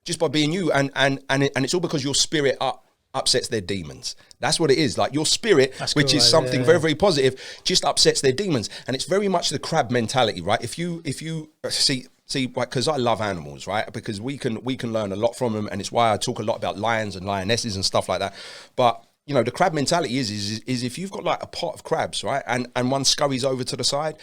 just by being you, and it's all because your spirit upsets their demons. That's what it is. Like your spirit, which is something very, very positive, just upsets their demons. And it's very much the crab mentality, right? If you see, because I love animals, right? Because we can learn a lot from them, and it's why I talk a lot about lions and lionesses and stuff like that. But you know, the crab mentality is if you've got like a pot of crabs, right, and one scurries over to the side,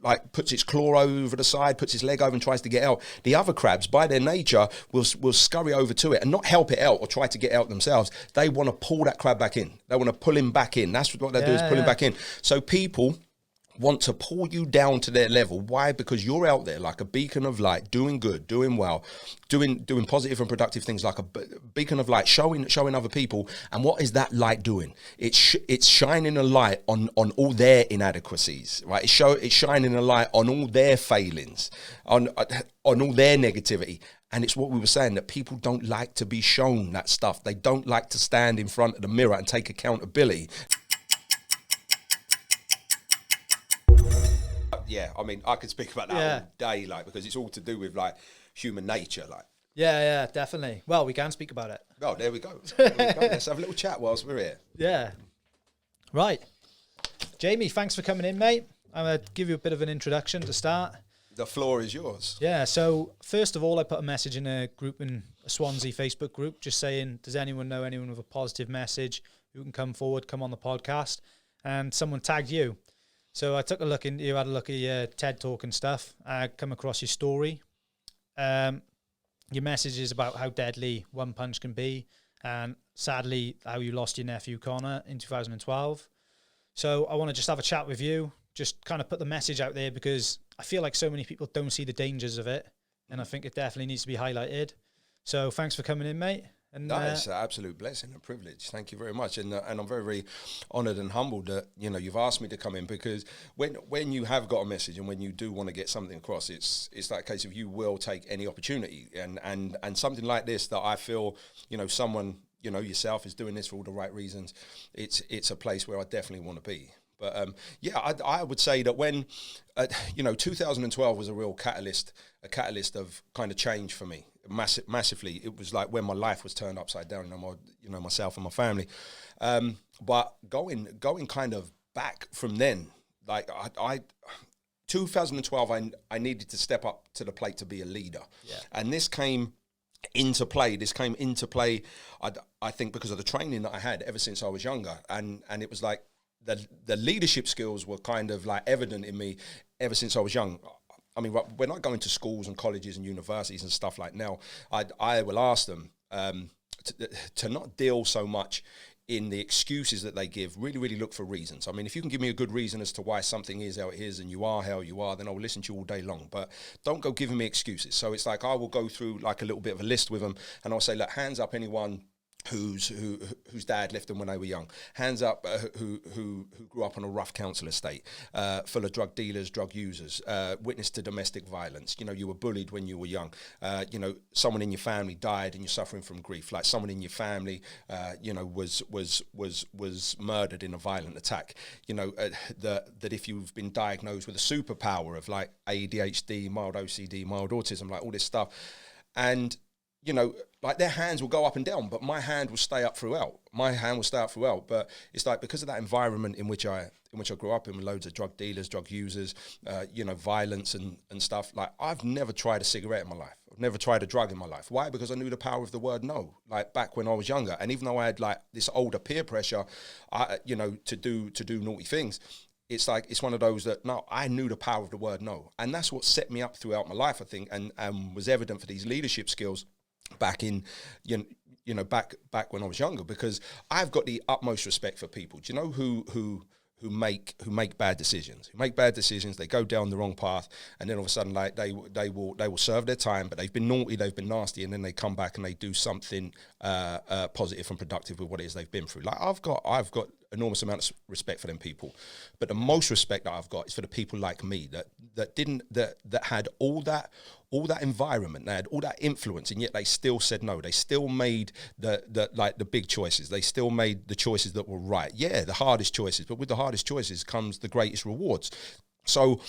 like puts its claw over the side, puts its leg over and tries to get out, the other crabs, by their nature, will scurry over to it and not help it out or try to get out themselves. They want to pull that crab back in. They want to pull him back in. That's what they do, is pull him back in. So people want to pull you down to their level. Why? Because you're out there like a beacon of light, doing good, doing well, doing positive and productive things, like a beacon of light, showing other people. And what is that light doing? It's shining a light on all their inadequacies, right? It's shining a light on all their failings, on all their negativity. And it's what we were saying, that people don't like to be shown that stuff. They don't like to stand in front of the mirror and take accountability. Yeah, I mean, I could speak about that all day, like, because it's all to do with like human nature, like. Yeah, definitely. Well, we can speak about it. Oh, there we go. Let's have a little chat whilst we're here. Yeah. Right. Jamie, thanks for coming in, mate. I'm going to give you a bit of an introduction to start. The floor is yours. Yeah, so first of all, I put a message in a Swansea Facebook group, just saying, does anyone know anyone with a positive message who can come forward, come on the podcast? And someone tagged you. So I took a look into you, had a look at your TED Talk and stuff. I come across your story. Your message is about how deadly one punch can be, and sadly how you lost your nephew Connor in 2012. So I want to just have a chat with you, just kind of put the message out there, because I feel like so many people don't see the dangers of it, and I think it definitely needs to be highlighted. So thanks for coming in, mate. And it's an absolute blessing and privilege. Thank you very much, and I'm very, very honoured and humbled that you've asked me to come in, because when you have got a message and when you do want to get something across, it's that case of you will take any opportunity, and something like this that I feel someone yourself is doing this for all the right reasons. It's a place where I definitely want to be. But I would say that when 2012 was a real catalyst of kind of change for me. Massively. It was like when my life was turned upside down, myself and my family. But going kind of back from then, like I 2012, I needed to step up to the plate to be a leader. Yeah. And this came into play. I think because of the training that I had ever since I was younger. And it was like the leadership skills were kind of like evident in me ever since I was young. I mean, when I go into schools and colleges and universities and stuff like now, I will ask them to not deal so much in the excuses that they give. Really, really look for reasons. I mean, if you can give me a good reason as to why something is how it is and you are how you are, then I will listen to you all day long. But don't go giving me excuses. So it's like I will go through like a little bit of a list with them, and I'll say, look, hands up anyone whose dad left them when they were young. Hands up who grew up on a rough council estate, full of drug dealers, drug users, witness to domestic violence. You were bullied when you were young. Someone in your family died and you're suffering from grief. Like someone in your family, was murdered in a violent attack. That if you've been diagnosed with a superpower of like ADHD, mild OCD, mild autism, like all this stuff, and like their hands will go up and down, but my hand will stay up throughout. But it's like because of that environment in which I grew up in, with loads of drug dealers, drug users, violence and stuff. Like I've never tried a cigarette in my life. I've never tried a drug in my life. Why? Because I knew the power of the word no. Like back when I was younger, and even though I had like this older peer pressure, to do naughty things. It's like, it's one of those that, no, I knew the power of the word no. And that's what set me up throughout my life, I think, and was evident for these leadership skills back in, back when I was younger, because I've got the utmost respect for people. Do you know who make bad decisions? Who make bad decisions, they go down the wrong path, and then all of a sudden, like they will serve their time, but they've been naughty, they've been nasty, and then they come back and they do something positive and productive with what it is they've been through. Like I've got enormous amount of respect for them people, but the most respect that I've got is for the people like me that had all that environment, they had all that influence, and yet they still said no. They still made the big choices. They still made the choices that were right. Yeah, the hardest choices, but with the hardest choices comes the greatest rewards. So,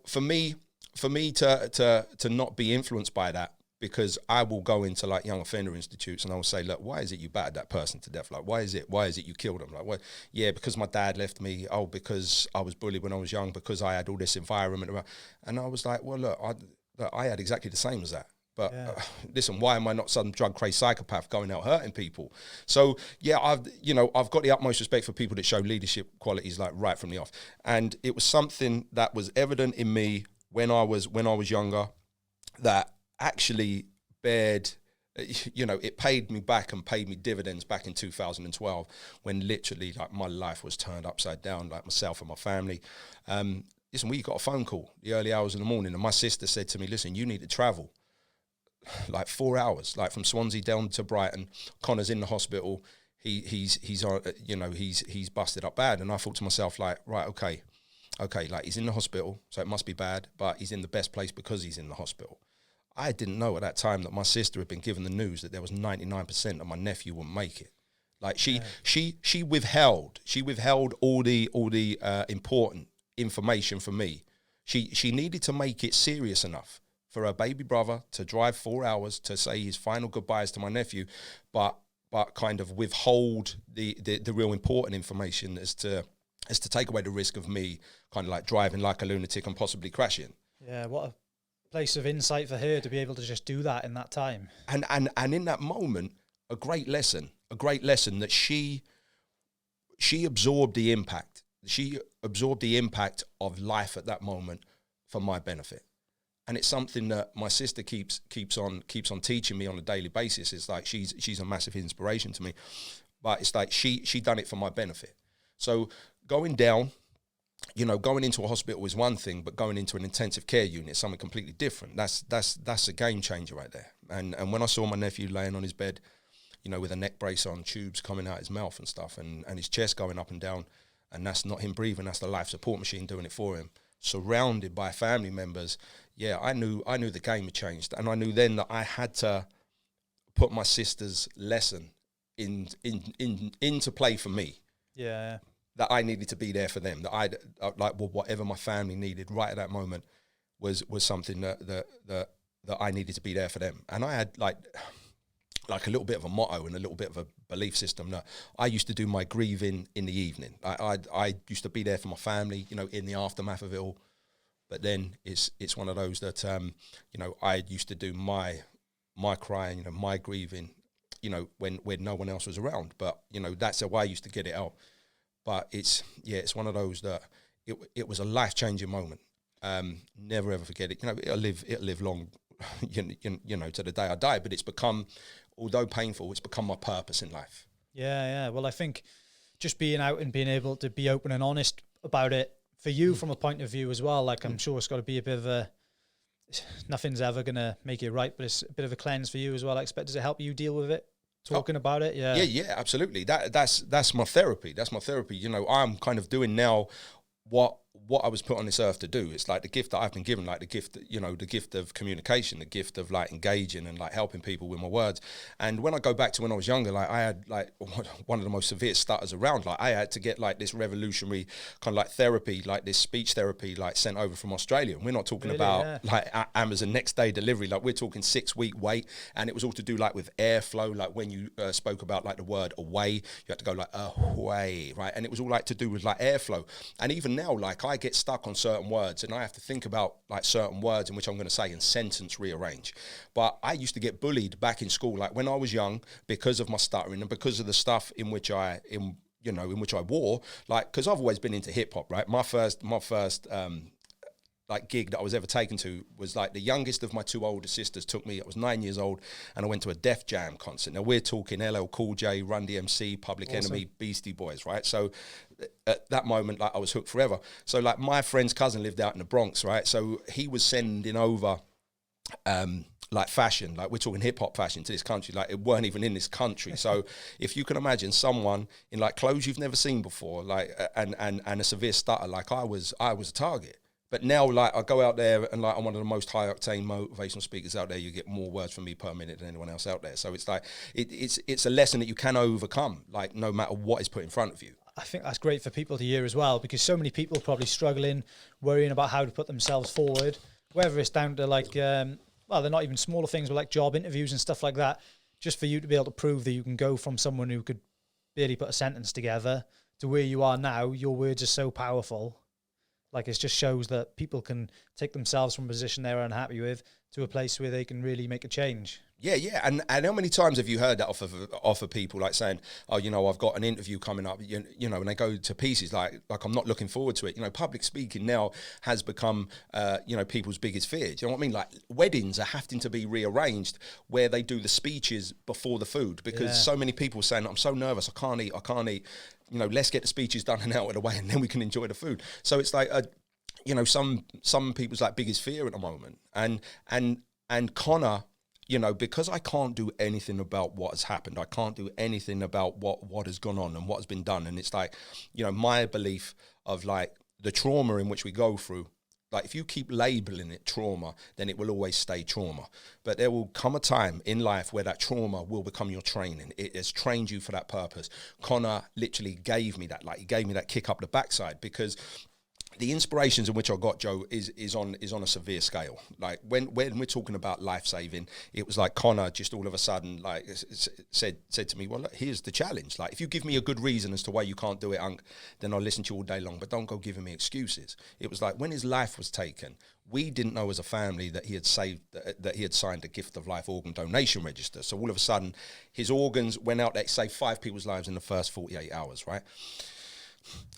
for me to not be influenced by that, because I will go into like young offender institutes and I will say, look, why is it you battered that person to death? Like, why is it you killed them? Like, what? Yeah, because my dad left me. Oh, because I was bullied when I was young, because I had all this environment around. And I was like, well, look, I had exactly the same as that. But listen, why am I not some drug-crazed psychopath going out hurting people? So yeah, I've got the utmost respect for people that show leadership qualities like right from the off. And it was something that was evident in me when I was younger, that actually bared, it paid me back and paid me dividends back in 2012 when literally like my life was turned upside down, like myself and my family. Listen, we got a phone call the early hours in the morning and my sister said to me, listen, you need to travel like 4 hours, like from Swansea down to Brighton. Connor's in the hospital. He's busted up bad. And I thought to myself, like, right, okay, like he's in the hospital, so it must be bad, but he's in the best place because he's in the hospital. I didn't know at that time that my sister had been given the news that there was 99% that my nephew wouldn't make it. Like she withheld all the important information from me. She needed to make it serious enough for her baby brother to drive 4 hours to say his final goodbyes to my nephew, but kind of withhold the real important information as to take away the risk of me kind of like driving like a lunatic and possibly crashing. Yeah, what a place of insight for her to be able to just do that in that time. And in that moment, a great lesson that she absorbed the impact. She absorbed the impact of life at that moment for my benefit. And it's something that my sister keeps on teaching me on a daily basis. It's like she's a massive inspiration to me. But it's like she done it for my benefit. So going into a hospital is one thing, but going into an intensive care unit is something completely different. That's a game changer right there. And when I saw my nephew laying on his bed, with a neck brace on, tubes coming out his mouth and stuff, and his chest going up and down, and that's not him breathing, that's the life support machine doing it for him, surrounded by family members, yeah, I knew the game had changed. And I knew then that I had to put my sister's lesson into play for me. Yeah. That I needed to be there for them. That whatever my family needed right at that moment was something that I needed to be there for them. And I had like a little bit of a motto and a little bit of a belief system that I used to do my grieving in the evening. I used to be there for my family, in the aftermath of it all. But then it's one of those that I used to do my crying, my grieving, when no one else was around. But that's how I used to get it out. But it's one of those that it was a life-changing moment. Never ever forget it. It'll live long, to the day I die. But it's become, although painful, it's become my purpose in life. Yeah. Well, I think just being out and being able to be open and honest about it for you from a point of view as well. Like I'm sure it's got to be a bit of a. Nothing's ever gonna make it right, but it's a bit of a cleanse for you as well. I expect. Does it help you deal with it? Talking about it, yeah. Yeah, absolutely. That's my therapy. That's my therapy. I'm kind of doing now what I was put on this earth to do. It's like the gift that I've been given, like the gift of communication, the gift of like engaging and like helping people with my words. And when I go back to when I was younger, like I had like one of the most severe stutters around. Like I had to get like this revolutionary kind of like therapy, like this speech therapy, like sent over from Australia. And we're not talking about like Amazon next day delivery. Like we're talking 6-week wait, and it was all to do like with airflow. Like when you spoke about like the word away, you had to go like away, right? And it was all like to do with like airflow. And even now, like I get stuck on certain words and I have to think about like certain words in which I'm going to say and sentence rearrange. But I used to get bullied back in school, like when I was young, because of my stuttering and because of the stuff in which I wore, like, because I've always been into hip hop, right? My first like gig that I was ever taken to was like the youngest of my two older sisters took me. I was 9 years old and I went to a Def Jam concert. Now we're talking LL Cool J, Run DMC, Public Enemy, Beastie Boys, right? So at that moment, like I was hooked forever. So like my friend's cousin lived out in the Bronx, right? So he was sending over like fashion, like we're talking hip hop fashion to this country, like it weren't even in this country. So if you can imagine someone in like clothes you've never seen before, like and a severe stutter, like I was a target. But now, like, I go out there and, like, I'm one of the most high-octane motivational speakers out there. You get more words from me per minute than anyone else out there. So it's like, it's a lesson that you can overcome, like, no matter what is put in front of you. I think that's great for people to hear as well, because so many people probably struggling, worrying about how to put themselves forward, whether it's down to, like, well, they're not even smaller things, but like job interviews and stuff like that, just for you to be able to prove that you can go from someone who could barely put a sentence together to where you are now. Your words are so powerful. Like, it just shows that people can take themselves from a position they're unhappy with to a place where they can really make a change. Yeah. And how many times have you heard that off of people, like saying, oh, you know, I've got an interview coming up, you know, and they go to pieces like I'm not looking forward to it. You know, public speaking now has become, you know, people's biggest fear. Do you know what I mean? Like, weddings are having to be rearranged where they do the speeches before the food, because so many people are saying, I'm so nervous, I can't eat. You know, let's get the speeches done and out of the way, and then we can enjoy the food. So it's like, you know, some people's like biggest fear at the moment. And Connor, you know, because I can't do anything about what has happened, I can't do anything about what has gone on and what has been done. And it's like, you know, my belief of like the trauma in which we go through, like if you keep labeling it trauma, then it will always stay trauma. But there will come a time in life where that trauma will become your training. It has trained you for that purpose. Connor literally gave me that, like he gave me that kick up the backside, because the inspirations in which I got, Joe, is on a severe scale. Like when we're talking about life saving, it was like Connor just all of a sudden like said to me, well, look, here's the challenge. Like, if you give me a good reason as to why you can't do it, Unc, then I'll listen to you all day long. But don't go giving me excuses. It was like when his life was taken, we didn't know as a family that he had signed a gift of life organ donation register. So all of a sudden, his organs went out. They saved 5 people's lives in the first 48 hours, right?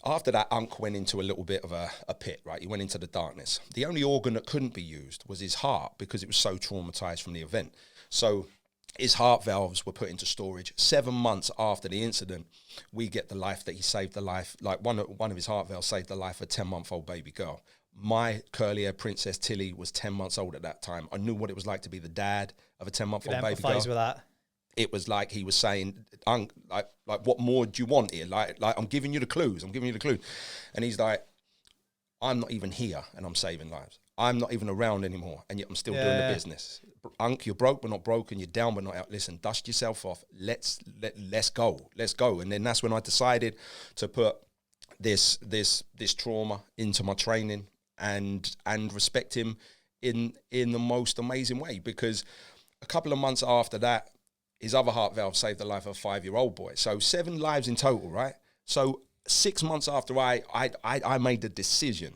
After that, Unc went into a little bit of a pit, right? He went into the darkness. The only organ that couldn't be used was his heart, because it was so traumatized from the event. So his heart valves were put into storage. 7 months after the incident, we get the life that he saved the life, like one of his heart valves saved the life of a 10-month-old baby girl. My curly-haired princess Tilly was 10 months old at that time. I knew what it was like to be the dad of a 10-month-old baby girl. Empathize with that. It was like he was saying, like, what more do you want here? Like I'm giving you the clues. And he's like, I'm not even here, and I'm saving lives. I'm not even around anymore, and yet I'm still doing the business. Unc, you're broke but not broken. You're down but not out. Listen, dust yourself off. Let's go. And then that's when I decided to put this trauma into my training and respect him in the most amazing way, because a couple of months after that, his other heart valve saved the life of a 5-year-old boy. So 7 lives in total, right? So 6 months after I made the decision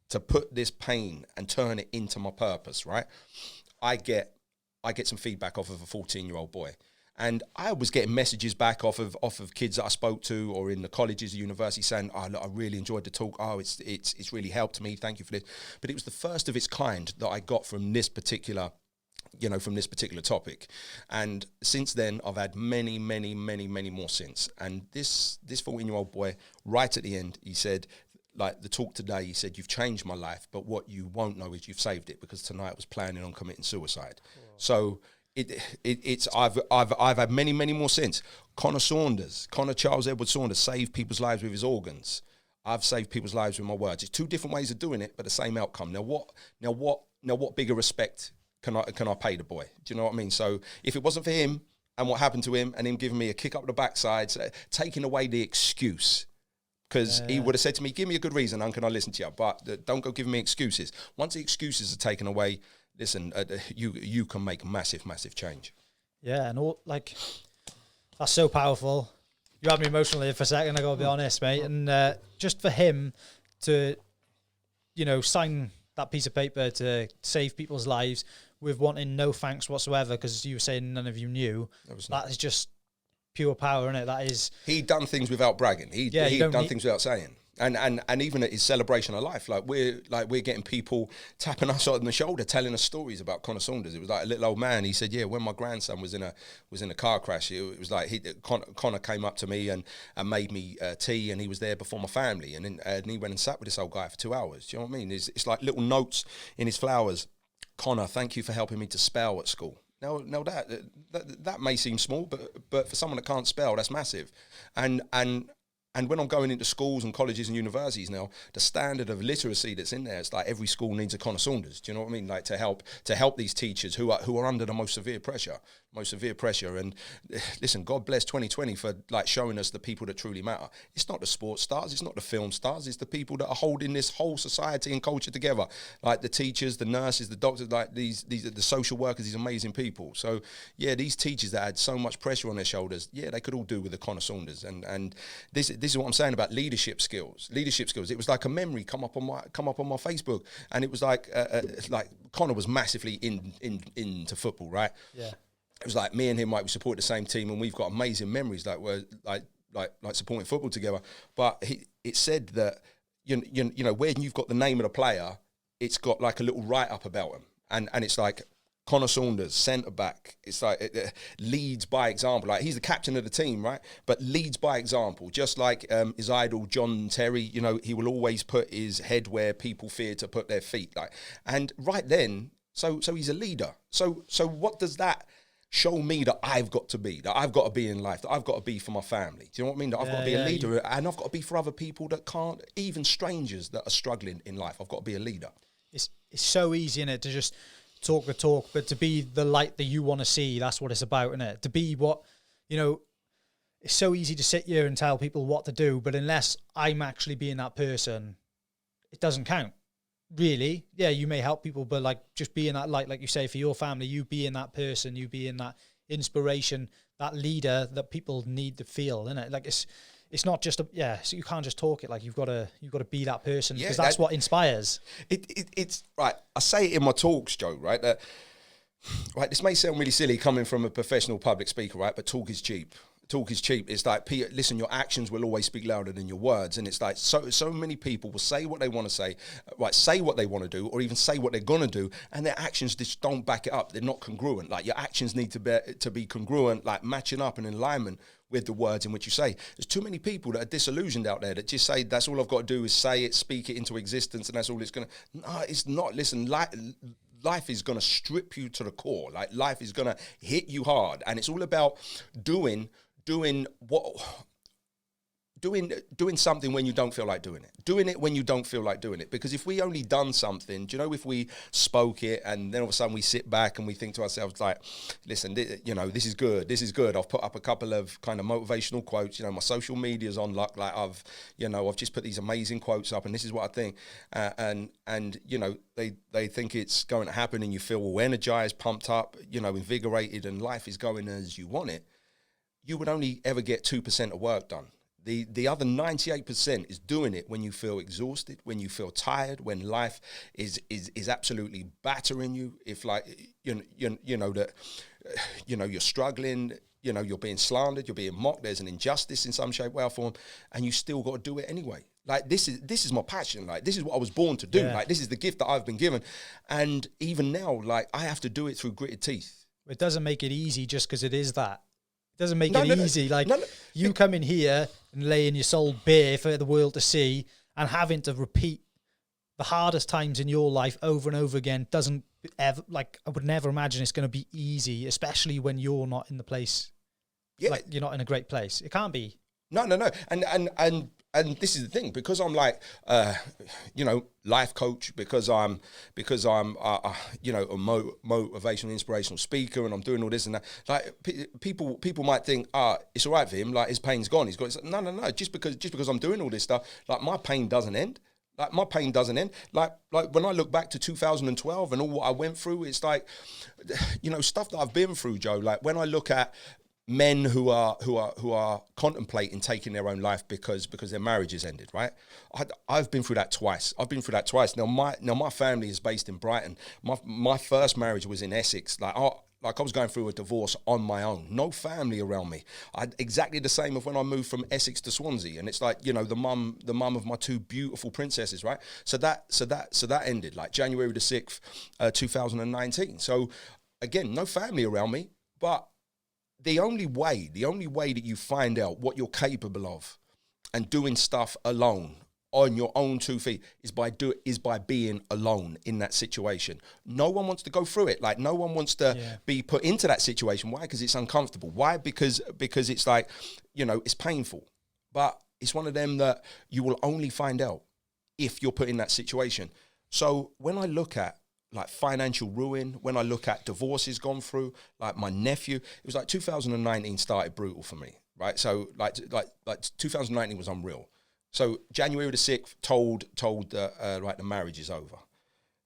to put this pain and turn it into my purpose, right? I get some feedback off of a 14-year-old boy. And I was getting messages back off of kids that I spoke to, or in the colleges, the university, saying, "Oh, look, I really enjoyed the talk. Oh, it's really helped me. Thank you for this." But it was the first of its kind that I got from this particular topic. And since then, I've had many more since. And this 14-year-old boy, right at the end, he said, like the talk today, he said, "You've changed my life, but what you won't know is you've saved it, because tonight I was planning on committing suicide." Wow. So I've had many more since. Connor Charles Edward Saunders saved people's lives with his organs. I've saved people's lives with my words. It's 2 different ways of doing it, but the same outcome. Now what bigger respect can I pay the boy? Do you know what I mean? So if it wasn't for him and what happened to him, and him giving me a kick up the backside, taking away the excuse, because he would have said to me, "Give me a good reason, Unc, and I'll listen to you, but don't go giving me excuses." Once the excuses are taken away, listen, you can make massive change. Yeah, and all, like, that's so powerful. You had me emotional here for a second, I gotta be honest, mate. And just for him to, you know, sign that piece of paper to save people's lives with wanting no thanks whatsoever, because you were saying none of you knew, that is just pure power, isn't it? That is... He'd done things without bragging. He'd done things without saying. And even at his celebration of life, we're getting people tapping us on the shoulder, telling us stories about Connor Saunders. It was like a little old man. He said, "Yeah, when my grandson was in a car crash, it was like Connor came up to me and made me tea, and he was there before my family, and he went and sat with this old guy for 2 hours." Do you know what I mean? It's like little notes in his flowers. "Connor, thank you for helping me to spell at school." Now that may seem small, but for someone that can't spell, that's massive. And And when I'm going into schools and colleges and universities now, the standard of literacy that's in there, it's like every school needs a Connor Saunders. Do you know what I mean? Like to help these teachers who are under the most severe pressure. And listen, God bless 2020 for like showing us the people that truly matter. It's not the sports stars, it's not the film stars, it's the people that are holding this whole society and culture together. Like the teachers, the nurses, the doctors, like these are the social workers, these amazing people. So yeah, these teachers that had so much pressure on their shoulders, yeah, they could all do with the Connor Saunders. And this is what I'm saying about leadership skills. It was like a memory come up on my Facebook, and it was like Connor was massively into football, right? Yeah. It was like me and him, like we support the same team, and we've got amazing memories, like we're like supporting football together. But it said that you know when you've got the name of the player, it's got like a little write up about him, and it's like Connor Saunders, centre back. It's like it leads by example. Like he's the captain of the team, right? But leads by example. Just like his idol John Terry, you know, he will always put his head where people fear to put their feet. Like, and right then, so he's a leader. So what does that show me that I've got to be in life, that I've got to be for my family? Do you know what I mean? That I've got to be a leader, and I've got to be for other people that can't, even strangers that are struggling in life. I've got to be a leader. It's so easy, innit, to just talk the talk, but to be the light that you want to see, that's what it's about, innit? To be what, you know, it's so easy to sit here and tell people what to do, but unless I'm actually being that person, it doesn't count. Really, yeah, you may help people, but like just being that light, like you say, for your family, you being that person, you being that inspiration, that leader that people need to feel, innit? Like it's not just so you can't just talk it. Like you've got to be that person, because that's what inspires. It's right. I say it in my talks, Joe. Right, that right. This may sound really silly coming from a professional public speaker, right? But talk is cheap. Talk is cheap. It's like, listen, your actions will always speak louder than your words. And it's like so many people will say what they want to say, right? Say what they want to do, or even say what they're gonna do, and their actions just don't back it up. They're not congruent. Like your actions need to be congruent, like matching up and in alignment with the words in which you say. There's too many people that are disillusioned out there that just say, that's all I've got to do is say it, speak it into existence, and that's all it's gonna. No, it's not. Listen, life is gonna strip you to the core. Like life is gonna hit you hard, and it's all about doing something when you don't feel like doing it. Doing it when you don't feel like doing it. Because if we only done something, do you know, if we spoke it and then all of a sudden we sit back and we think to ourselves like, listen, you know, this is good. I've put up a couple of kind of motivational quotes. You know, my social media's on luck. Like I've just put these amazing quotes up, and this is what I think. And you know, they think it's going to happen, and you feel all energized, pumped up, you know, invigorated, and life is going as you want it. You would only ever get 2% of work done. The other 98% is doing it when you feel exhausted, when you feel tired, when life is absolutely battering you. If like you know that you're struggling, you know you're being slandered, you're being mocked. There's an injustice in some shape, way, or form, and you still got to do it anyway. Like this is my passion. Like this is what I was born to do. Yeah. Like this is the gift that I've been given, and even now, like I have to do it through gritted teeth. It doesn't make it easy just because it is that. It doesn't make it easy. You come in here and laying your soul bare for the world to see, and having to repeat the hardest times in your life over and over again doesn't ever, like, I would never imagine it's going to be easy, especially when you're not in the place. Yeah. Like you're not in a great place. It can't be. No. And this is the thing, because I'm like, life coach, because I'm a motivational, inspirational speaker, and I'm doing all this and that. Like people might think, it's all right for him. Like his pain's gone. He's got. No. Just because I'm doing all this stuff, like my pain doesn't end. Like when I look back to 2012 and all what I went through, it's like, you know, stuff that I've been through, Joe. Like when I look at men who are contemplating taking their own life because their marriage has ended, right? I've been through that twice. Now my family is based in Brighton. My first marriage was in Essex. Like I was going through a divorce on my own. No family around me. Exactly the same of when I moved from Essex to Swansea. And it's like, you know, the mum of my two beautiful princesses, right? So that ended like January the 6th, 2019. So again, no family around me, but the only way that you find out what you're capable of and doing stuff alone on your own 2 feet is by being alone in that situation. No one wants to go through it. Like no one wants to be put into that situation. Why? Because it's uncomfortable. Why? Because it's like, you know, it's painful. But It's one of them that you will only find out if you're put in that situation. So when I look at like financial ruin, when I look at divorces gone through, like my nephew, it was like 2019 started brutal for me, right? So like 2019 was unreal. So January the 6th told like the marriage is over.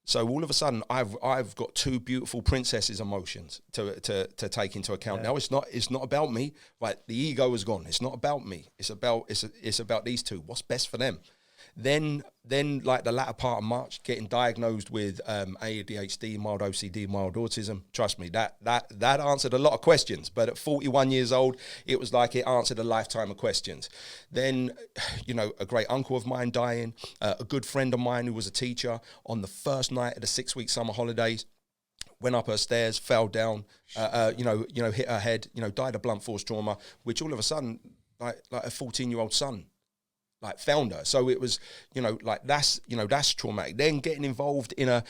So all of a sudden, I've got two beautiful princesses' emotions to take into account. Yeah. Now it's not about me. Right, the ego is gone. It's not about me. It's about these two. What's best for them? Then like the latter part of March, getting diagnosed with ADHD, mild OCD, mild autism. Trust me, that answered a lot of questions. But at 41 years old, it was like it answered a lifetime of questions. Then, a great uncle of mine dying, a good friend of mine who was a teacher on the first night of the 6-week summer holidays, went up her stairs, fell down, hit her head, died of blunt force trauma, which all of a sudden, like a 14-year-old son, like found her. So it was, that's traumatic. Then getting involved in a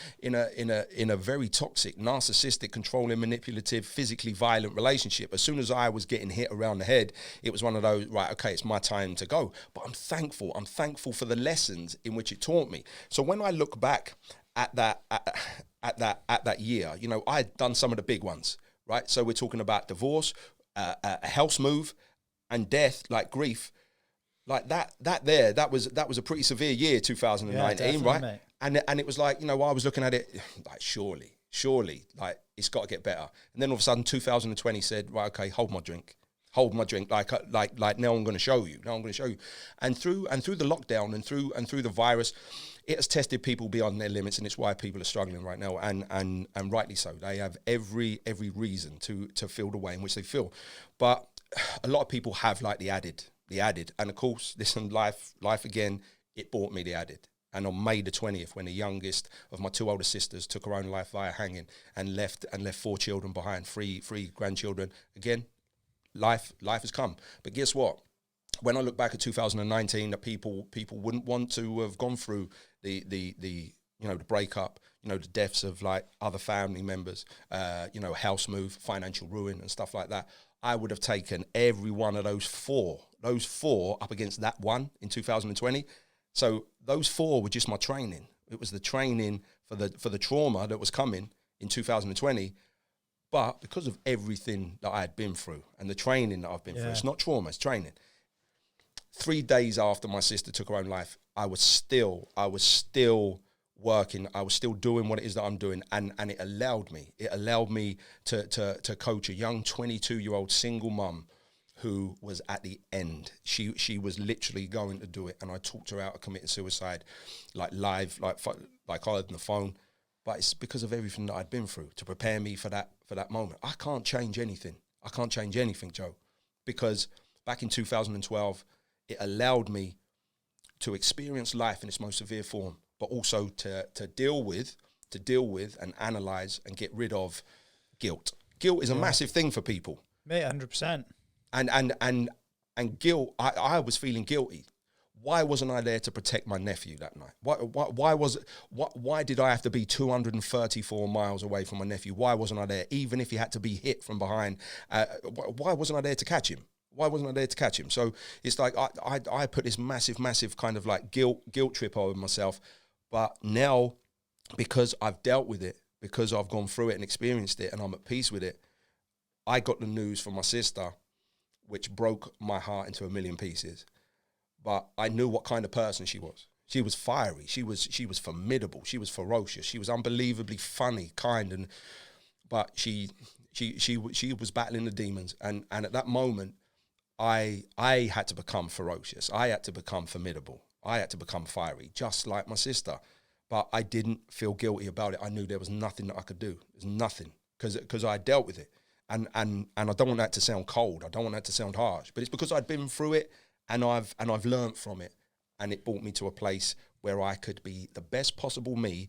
very toxic, narcissistic, controlling, manipulative, physically violent relationship. As soon as I was getting hit around the head, it was one of those, right, okay, it's my time to go. But I'm thankful for the lessons in which it taught me. So when I look back at that year, I had done some of the big ones, right? So we're talking about divorce, a house move, and death, like grief. Like that was a pretty severe year, 2019, right? Mate. And it was like, I was looking at it like, surely, like it's got to get better. And then all of a sudden, 2020 said, right, okay, hold my drink. Like now I'm going to show you. And through the lockdown and through the virus, it has tested people beyond their limits, and it's why people are struggling right now, and rightly so. They have every reason to feel the way in which they feel. But a lot of people have like the added, and of course, listen, life again, it brought me the added. And on May the 20th, when the youngest of my two older sisters took her own life via hanging and left 4 children behind, three grandchildren, again, life has come. But guess what? When I look back at 2019, that people wouldn't want to have gone through the breakup, the deaths of like other family members, house move, financial ruin and stuff like that. I would have taken every one of those four up against that one in 2020. So those 4 were just my training. It was the training for the trauma that was coming in 2020. But because of everything that I had been through and the training that I've been through, it's not trauma, it's training. 3 days after my sister took her own life, I was still working. I was still doing what it is that I'm doing, and it allowed me to coach a young 22-year-old single mum who was at the end. She was literally going to do it, and I talked her out of committing suicide, like live, like on the phone. But it's because of everything that I'd been through to prepare me for that moment. I can't change anything, Joe, because back in 2012, it allowed me to experience life in its most severe form, but also to deal with and analyze and get rid of guilt. Guilt is a massive thing for people. Mate, 100%. And guilt, I was feeling guilty. Why wasn't I there to protect my nephew that night? Why did I have to be 234 miles away from my nephew? Why wasn't I there? Even if he had to be hit from behind, why wasn't I there to catch him? So it's like I put this massive kind of like guilt trip over myself. But now, because I've dealt with it, because I've gone through it and experienced it, and I'm at peace with it, I got the news from my sister, which broke my heart into a million pieces. But I knew what kind of person she was. She was fiery. She was formidable. She was ferocious. She was unbelievably funny, kind, but she was battling the demons. And at that moment, I had to become ferocious. I had to become formidable. I had to become fiery, just like my sister. But I didn't feel guilty about it. I knew there was nothing that I could do. There's nothing, because I dealt with it. And I don't want that to sound cold. I don't want that to sound harsh. But it's because I'd been through it, and I've learned from it. And it brought me to a place where I could be the best possible me,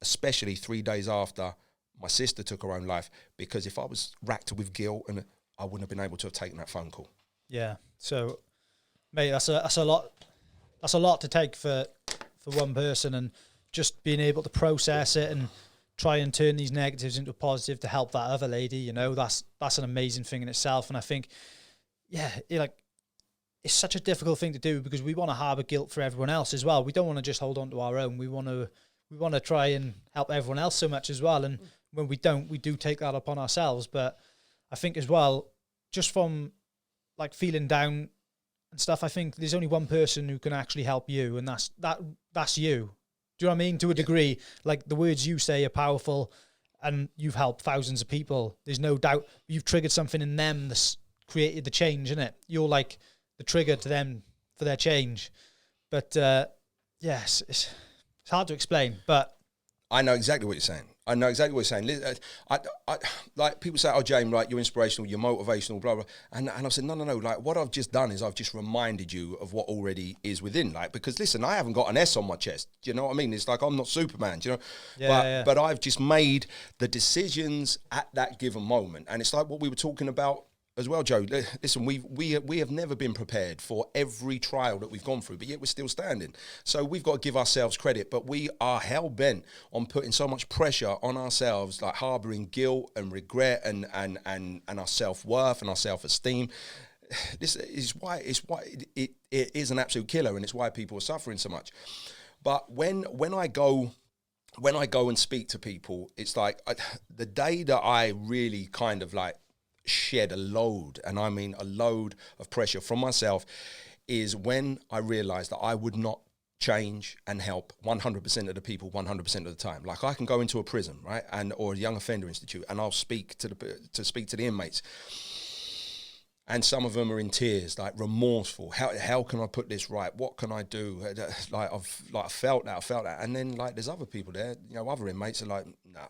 especially 3 days after my sister took her own life. Because if I was racked with guilt, and I wouldn't have been able to have taken that phone call. Yeah. So, mate, that's a lot. That's a lot to take for one person, and just being able to process it and try and turn these negatives into a positive to help that other lady. That's an amazing thing in itself. And I think, it's such a difficult thing to do because we want to harbour guilt for everyone else as well. We don't want to just hold on to our own. We want to try and help everyone else so much as well. And when we don't, we do take that upon ourselves. But I think as well, just from like feeling down and stuff, I think there's only one person who can actually help you, and that's you. Do you know what I mean? To a degree, like the words you say are powerful, and you've helped thousands of people. There's no doubt you've triggered something in them that's created the change, innit? You're like the trigger to them for their change. But yes, it's hard to explain, but I know exactly what you're saying. Like people say, oh, James, like you're inspirational, you're motivational, blah, blah. And I said, no. Like what I've just done is I've just reminded you of what already is within. Like, because listen, I haven't got an S on my chest. Do you know what I mean? It's like, I'm not Superman, do you know? But I've just made the decisions at that given moment. And it's like what we were talking about as well, Joe. Listen, we have never been prepared for every trial that we've gone through, but yet we're still standing. So we've got to give ourselves credit, but we are hell bent on putting so much pressure on ourselves, like harbouring guilt and regret and our self-worth and our self-esteem. This is why it is an absolute killer, and it's why people are suffering so much. But when I go and speak to people, it's like the day that I really kind of like shed a load, and I mean a load of pressure from myself, is when I realised that I would not change and help 100% of the people 100% of the time. Like I can go into a prison, right, or a young offender institute, and I'll speak to the inmates, and some of them are in tears, like remorseful. How can I put this right? What can I do? I felt that, and then like there's other people there, you know, other inmates are like, nah,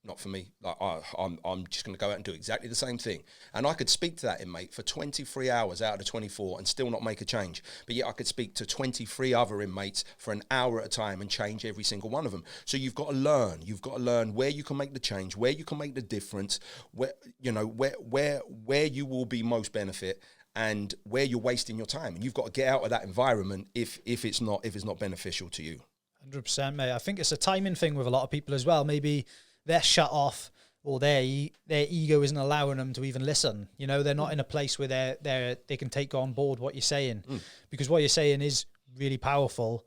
not for me. Like I'm just going to go out and do exactly the same thing. And I could speak to that inmate for 23 hours out of the 24 and still not make a change. But yet I could speak to 23 other inmates for an hour at a time and change every single one of them. So you've got to learn. You've got to learn where you can make the change, where you can make the difference, where you will be most benefit, and where you're wasting your time. And you've got to get out of that environment if it's not beneficial to you. 100%, mate. I think it's a timing thing with a lot of people as well. Maybe they're shut off, or their ego isn't allowing them to even listen. You know, they're not in a place where they can take on board what you're saying, because what you're saying is really powerful.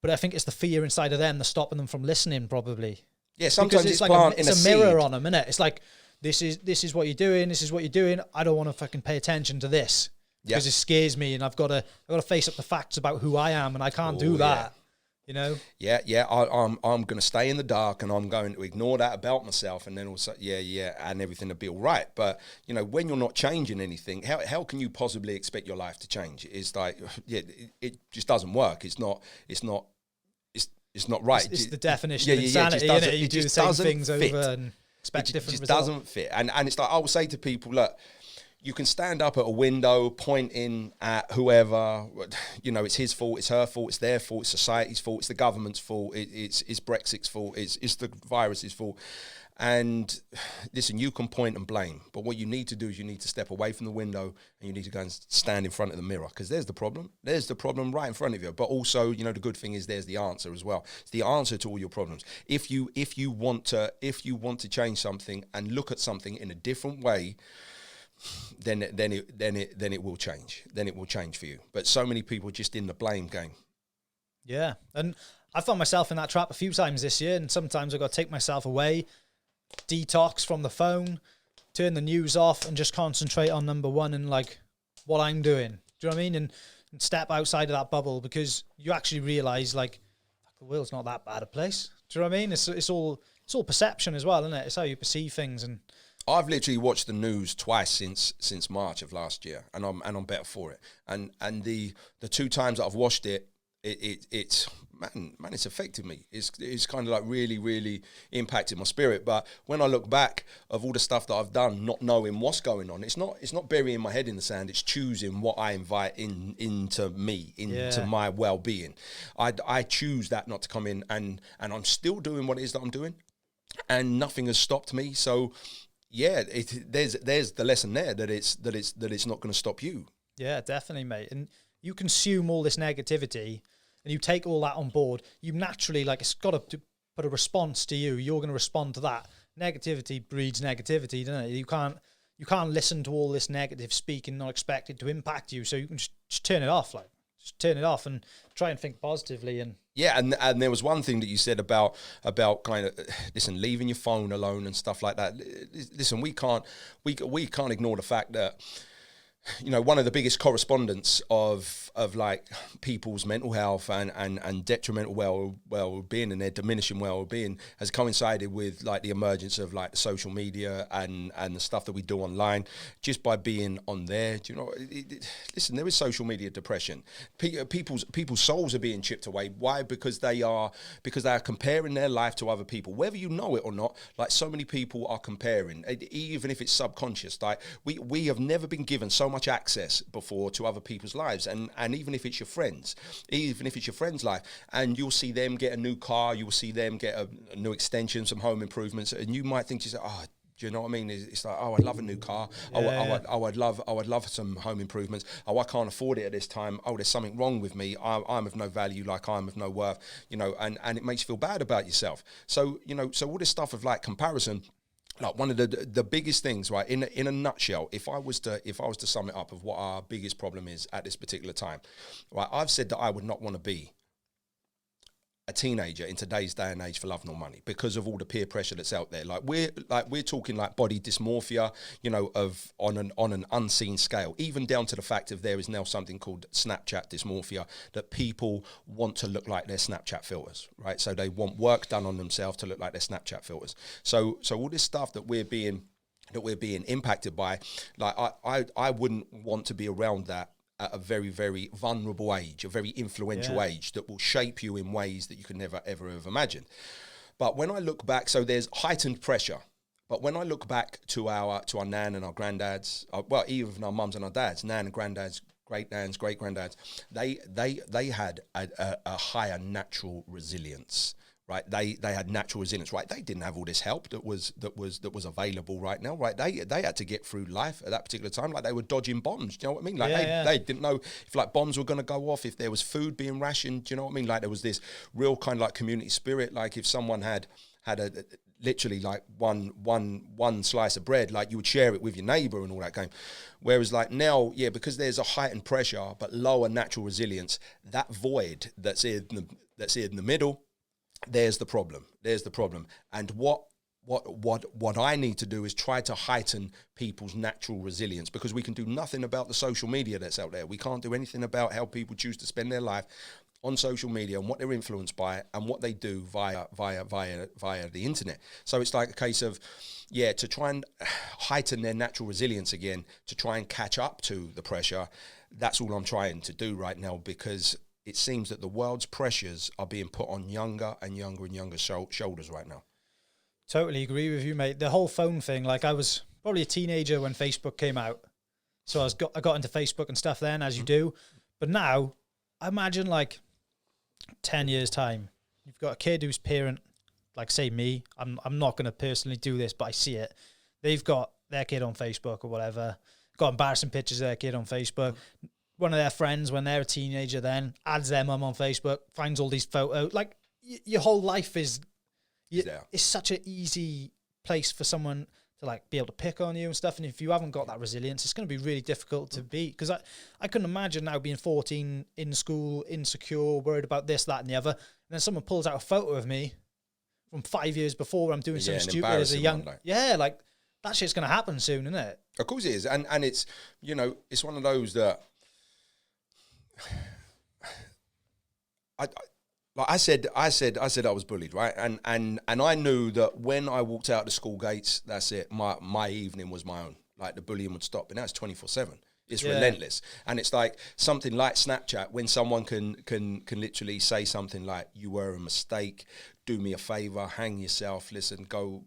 But I think it's the fear inside of them that's stopping them from listening, probably. Yeah, sometimes because it's like it's a mirror on them, isn't it? It's like this is what you're doing. This is what you're doing. I don't want to fucking pay attention to this because it scares me, and I've got to face up the facts about who I am, and I can't do that. Yeah. You know? Yeah. I'm going to stay in the dark, and I'm going to ignore that about myself, and then also, and everything will be all right. But, you know, when you're not changing anything, how can you possibly expect your life to change? It's like, it just doesn't work. It's not right. It's the definition of insanity, isn't it? You do the same things fit. Over and expect different results. It just doesn't fit. And it's like, I will say to people, look, you can stand up at a window pointing at whoever, you know, it's his fault, it's her fault, it's their fault, it's society's fault, it's the government's fault, it's Brexit's fault, it's the virus's fault. And listen, you can point and blame, but what you need to do is you need to step away from the window and you need to go and stand in front of the mirror, because there's the problem. There's the problem right in front of you. But also, you know, the good thing is there's the answer as well. It's the answer to all your problems. If you want to change something and look at something in a different way, then it will change. Then it will change for you. But so many people just in the blame game. Yeah, and I found myself in that trap a few times this year, and sometimes I've got to take myself away, detox from the phone, turn the news off, and just concentrate on number one and like what I'm doing. Do you know what I mean? And step outside of that bubble, because you actually realise like the world's not that bad a place. Do you know what I mean? It's all perception as well, isn't it? It's how you perceive things. And I've literally watched the news twice since March of last year, and I'm better for it. And the two times that I've watched it, it's it's affected me. It's kind of like really, really impacted my spirit. But when I look back of all the stuff that I've done, not knowing what's going on, it's not burying my head in the sand. It's choosing what I invite into me, into my well-being. I choose that not to come in, and I'm still doing what it is that I'm doing, and nothing has stopped me. So yeah, there's the lesson there that it's not going to stop you. Yeah, definitely, mate. And you consume all this negativity, and you take all that on board. You naturally, like, it's got to put a response to you. You're going to respond to that. Negativity breeds negativity, doesn't it? You you can't listen to all this negative speaking, not expect it to impact you. So you can just turn it off, like just turn it off and try and think positively. And yeah, and there was one thing that you said about kind of, listen, leaving your phone alone and stuff like that. Listen, we can't ignore the fact that, you know, one of the biggest correspondents of like people's mental health and detrimental well-being and their diminishing well-being has coincided with like the emergence of like the social media and the stuff that we do online just by being on there. Do you know, listen, there is social media depression. People's souls are being chipped away. Why? Because they are comparing their life to other people, whether you know it or not. Like, so many people are comparing, even if it's subconscious. Like, we have never been given so much access before to other people's lives, and even if it's your friends, life, and you'll see them get a new car, you will see them get a new extension, some home improvements, and you might think to yourself, oh, do you know what I mean? It's like, oh, I'd love a new car. Yeah. I'd love some home improvements. Oh, I can't afford it at this time. Oh, there's something wrong with me. I'm of no value, like I'm of no worth, you know, and it makes you feel bad about yourself. So, you know, so all this stuff of like comparison, like one of the biggest things, right, in a nutshell, if I was to sum it up of what our biggest problem is at this particular time, right, I've said that I would not want to be a teenager in today's day and age for love nor money because of all the peer pressure that's out there. Like we're talking like body dysmorphia, you know, of on an unseen scale, even down to the fact of there is now something called Snapchat dysmorphia, that people want to look like their Snapchat filters, right? So they want work done on themselves to look like their Snapchat filters. So all this stuff that we're being impacted by, like I wouldn't want to be around that at a very, very vulnerable age, a very influential age that will shape you in ways that you could never, ever have imagined. But when I look back, so there's heightened pressure. But when I look back to our nan and our granddads, well, even our mums and our dads, nan and granddads, great nans, great granddads, they had a higher natural resilience. Right, they had natural resilience. Right, they didn't have all this help that was available right now. Right, they had to get through life at that particular time. Like, they were dodging bombs. Do you know what I mean? Like, they didn't know if like bombs were going to go off, if there was food being rationed. Do you know what I mean? Like, there was this real kind of like community spirit. Like, if someone had a literally like one slice of bread, like you would share it with your neighbour and all that game. Whereas like now, because there's a heightened pressure but lower natural resilience, that void that's in the middle. There's the problem. And what I need to do is try to heighten people's natural resilience, because we can do nothing about the social media that's out there. We can't do anything about how people choose to spend their life on social media and what they're influenced by and what they do via the internet. So it's like a case of, to try and heighten their natural resilience again, to try and catch up to the pressure. That's all I'm trying to do right now, because it seems that the world's pressures are being put on younger and younger and younger shoulders right now. Totally agree with you, mate. The whole phone thing, like, I was probably a teenager when Facebook came out. So I got into Facebook and stuff then, as you do. But now, I imagine like 10 years time, you've got a kid whose parent, like say me, I'm not going to personally do this, but I see it. They've got their kid on Facebook or whatever, got embarrassing pictures of their kid on Facebook. One of their friends, when they're a teenager, then adds their mum on Facebook, finds all these photos. Like, your whole life is it's such an easy place for someone to like be able to pick on you and stuff. And if you haven't got that resilience, it's going to be really difficult to beat. Because I couldn't imagine now being 14, in school, insecure, worried about this, that, and the other. And then someone pulls out a photo of me from 5 years before where I'm doing something stupid as a young... like that shit's going to happen soon, isn't it? Of course it is. And it's, you know, it's one of those that... I said I was bullied, right? And I knew that when I walked out the school gates, that's it. My evening was my own. Like, the bullying would stop. And now it's 24/7. It's relentless. And it's like something like Snapchat, when someone can literally say something like, "You were a mistake, do me a favor, hang yourself, listen, go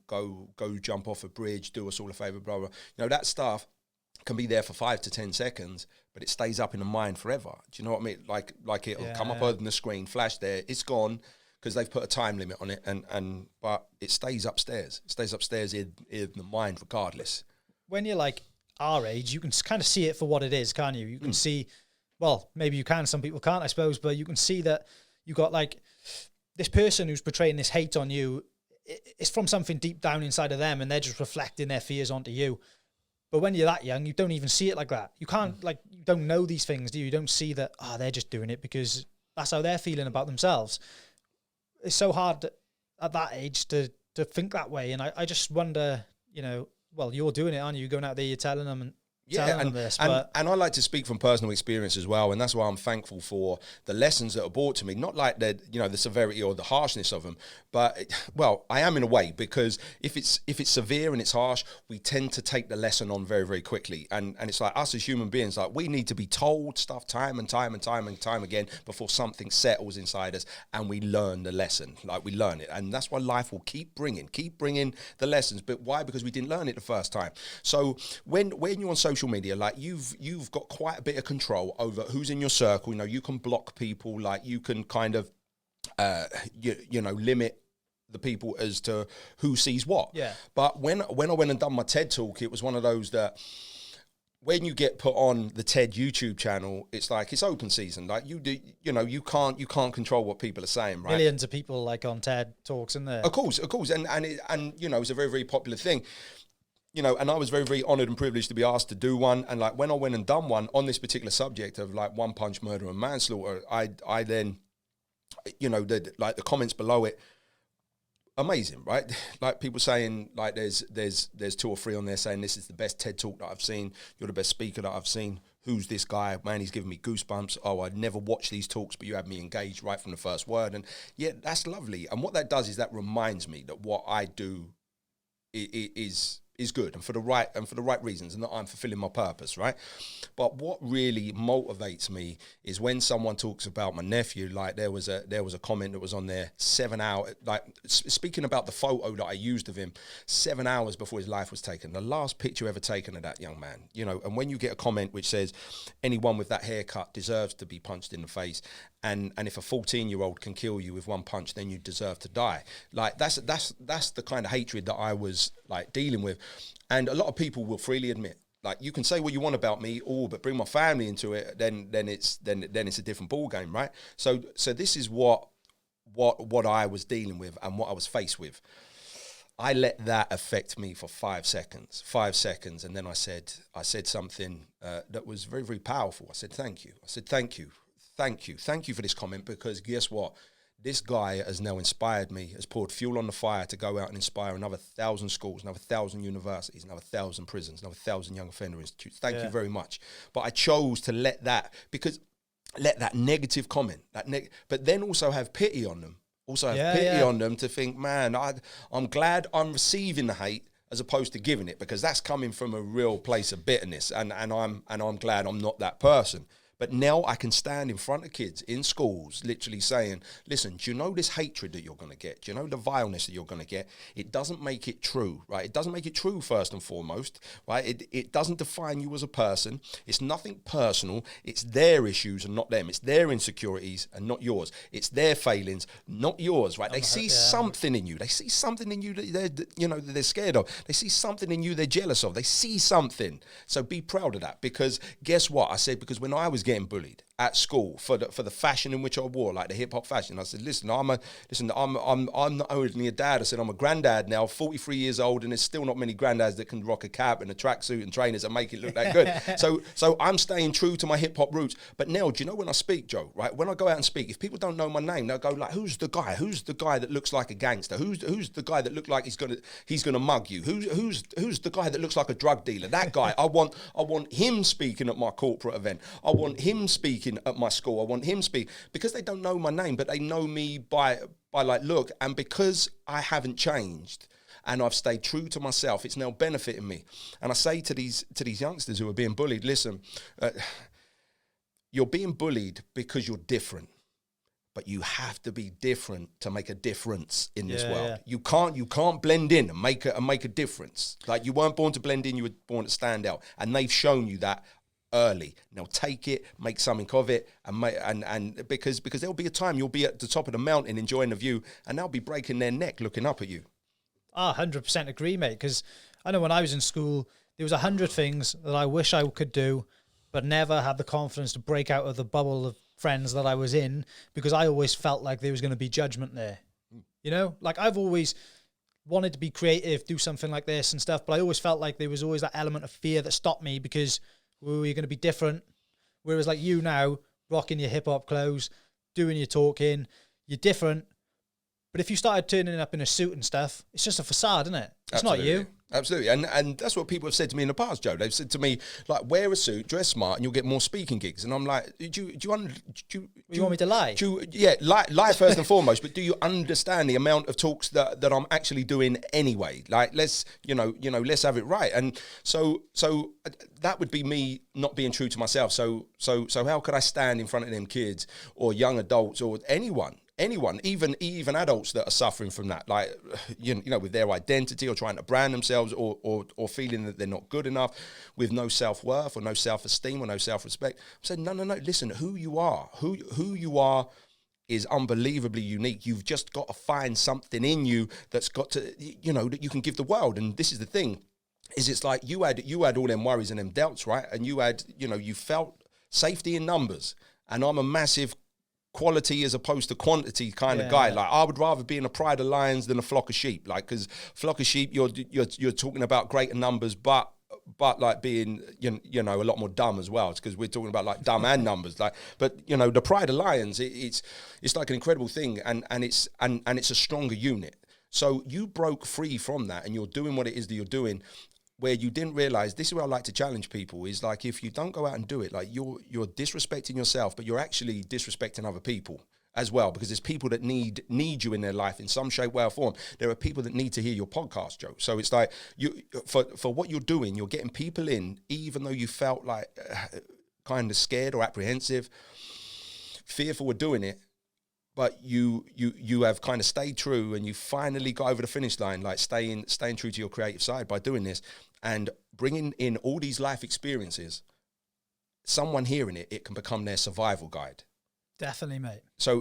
jump off a bridge, do us all a favor, blah, blah." You know, that stuff can be there for 5 to 10 seconds, but it stays up in the mind forever. Do you know what I mean? Like it'll come up on the screen, flash there, it's gone, because they've put a time limit on it, but it stays upstairs. It stays upstairs in the mind regardless. When you're like our age, you can kind of see it for what it is, can't you? You can see, well, maybe you can, some people can't, I suppose, but you can see that you got like this person who's portraying this hate on you. It's from something deep down inside of them, and they're just reflecting their fears onto you. But when you're that young, you don't even see it like that. You can't, you don't know these things, do you? You don't see that, they're just doing it because that's how they're feeling about themselves. It's so hard at that age to think that way. And I just wonder, well, you're doing it, aren't you? You're going out there, you're telling them and I like to speak from personal experience as well, and that's why I'm thankful for the lessons that are brought to me. Not like the severity or the harshness of them, but I am in a way, because if it's severe and it's harsh, we tend to take the lesson on very, very quickly, and it's like us as human beings, like we need to be told stuff time and time again before something settles inside us, and we learn the lesson, like we learn it, and that's why life will keep bringing the lessons. But why? Because we didn't learn it the first time. So when you're on social media, like you've got quite a bit of control over who's in your circle. You can block people, like you can kind of limit the people as to who sees what. Yeah. But when I went and done my TED talk, it was one of those that when you get put on the TED YouTube channel, it's like it's open season. Like you can't control what people are saying, right? Millions of people like on TED talks in there. Of course, and it's a very, very popular thing. And I was very, very honoured and privileged to be asked to do one. And like when I went and done one on this particular subject of like one punch murder and manslaughter, I then, the comments below it, amazing, right? Like people saying like there's 2 or 3 on there saying this is the best TED talk that I've seen. You're the best speaker that I've seen. Who's this guy? Man, he's giving me goosebumps. Oh, I'd never watched these talks, but you had me engaged right from the first word. And yeah, that's lovely. And what that does is that reminds me that what I do is good and for the right reasons, and that I'm fulfilling my purpose, right? But what really motivates me is when someone talks about my nephew. Like there was a comment that was on there 7 hours, like speaking about the photo that I used of him 7 hours before his life was taken, the last picture ever taken of that young man. And when you get a comment which says anyone with that haircut deserves to be punched in the face, and if a 14-year-old can kill you with one punch, then you deserve to die. Like that's the kind of hatred that I was like dealing with. And a lot of people will freely admit, like, you can say what you want about me, but bring my family into it, then it's a different ball game, right? So this is what I was dealing with and what I was faced with. I let that affect me for 5 seconds, and then I said something that was very, very powerful. I said, thank you. I said, thank you for this comment, because guess what? This guy has now inspired me, has poured fuel on the fire to go out and inspire another 1,000 schools, another 1,000 universities, another 1,000 prisons, another 1,000 young offender institutes. Thank you very much. But I chose to let that negative comment, but then also have pity on them. On them to think, man, I'm glad I'm receiving the hate as opposed to giving it, because that's coming from a real place of bitterness, and I'm glad I'm not that person. But now I can stand in front of kids in schools literally saying, listen, do you know this hatred that you're going to get? Do you know the vileness that you're going to get? It doesn't make it true, right? It doesn't make it true first and foremost, right? It doesn't define you as a person. It's nothing personal. It's their issues and not them. It's their insecurities and not yours. It's their failings, not yours, right? They see something in you. They see something in you that they're scared of. They see something in you they're jealous of. They see something. So be proud of that, because guess what? I said, because when I was getting bullied at school for the fashion in which I wore, like the hip hop fashion, I said, listen, I'm not only a dad, I said, I'm a granddad now, 43 years old, and there's still not many granddads that can rock a cap and a tracksuit and trainers and make it look that good. So I'm staying true to my hip hop roots. But now, do you know when I speak, Joe, right? When I go out and speak, if people don't know my name, they'll go like, who's the guy? Who's the guy that looks like a gangster? Who's the guy that looks like he's gonna mug you? Who's the guy that looks like a drug dealer? That guy. I want him speaking at my corporate event. I want him speaking at my school. I want him speak, because they don't know my name, but they know me by like look, and because I haven't changed and I've stayed true to myself, it's now benefiting me. And I say to these youngsters who are being bullied, listen, you're being bullied because you're different. But you have to be different to make a difference in this world. Yeah. You can't blend in and make a difference. Like, you weren't born to blend in, you were born to stand out. And they've shown you that early. Now take it, make something of it, and because there'll be a time you'll be at the top of the mountain enjoying the view, and they'll be breaking their neck looking up at you. 100% agree, mate. Because I know when I was in school, there was 100 things that I wish I could do, but never had the confidence to break out of the bubble of friends that I was in, because I always felt like there was going to be judgment there. You know, like I've always, wanted to be creative, do something like this and stuff, but I always felt like there was always that element of fear that stopped me because we were going to be different. Whereas like you now, rocking your hip hop clothes, doing your talking, you're different. But if you started turning up in a suit and stuff, it's just a facade, isn't it? It's Absolutely. not you. Absolutely. And that's what people have said to me in the past, Joe. They've said to me, like, wear a suit, dress smart, and you'll get more speaking gigs. And I'm like, do you want me to lie? Lie first and foremost, but do you understand the amount of talks that I'm actually doing anyway? Like, let's have it right. And so that would be me not being true to myself. So how could I stand in front of them kids or young adults or anyone, even adults that are suffering from that, like, with their identity or trying to brand themselves or feeling that they're not good enough, with no self-worth or no self-esteem or no self-respect. I'm saying, no, listen, who you are is unbelievably unique. You've just got to find something in you that's got to, that you can give the world. And this is the thing, is it's like you had all them worries and them doubts, right? And you had, you felt safety in numbers. And I'm a massive quality as opposed to quantity kind of guy. Like, I would rather be in a pride of lions than a flock of sheep. Like, because flock of sheep, you're talking about greater numbers, but like being a lot more dumb as well. It's because we're talking about like dumb and numbers. Like, but the pride of lions, it's like an incredible thing, and it's a stronger unit. So you broke free from that, and you're doing what it is that you're doing. Where you didn't realize, this is where I like to challenge people, is like, if you don't go out and do it, like you're disrespecting yourself, but you're actually disrespecting other people as well, because there's people that need you in their life in some shape, way or form. There are people that need to hear your podcast, Joe. So it's like, for what you're doing, you're getting people in, even though you felt like kind of scared or apprehensive, fearful of doing it. But you have kind of stayed true, and you finally got over the finish line, like staying true to your creative side by doing this and bringing in all these life experiences. Someone hearing it can become their survival guide. Definitely, mate. So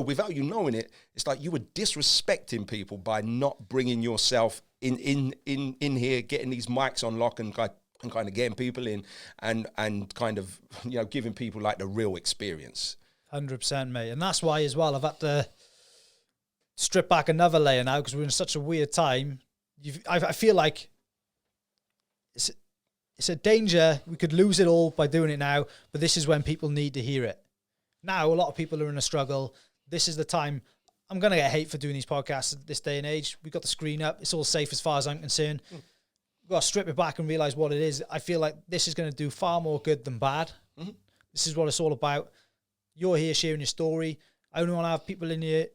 without you knowing it, it's like you were disrespecting people by not bringing yourself in here, getting these mics on lock and kind of getting people in and kind of giving people like the real experience. 100%, mate. And that's why as well I've had to strip back another layer now, because we're in such a weird time. I feel like it's a danger. We could lose it all by doing it now, but this is when people need to hear it. Now, a lot of people are in a struggle. This is the time. I'm going to get hate for doing these podcasts at this day and age. We've got the screen up. It's all safe as far as I'm concerned. We've got to strip it back and realize what it is. I feel like this is going to do far more good than bad. Mm-hmm. This is what it's all about. You're here sharing your story. I only want to have people in here,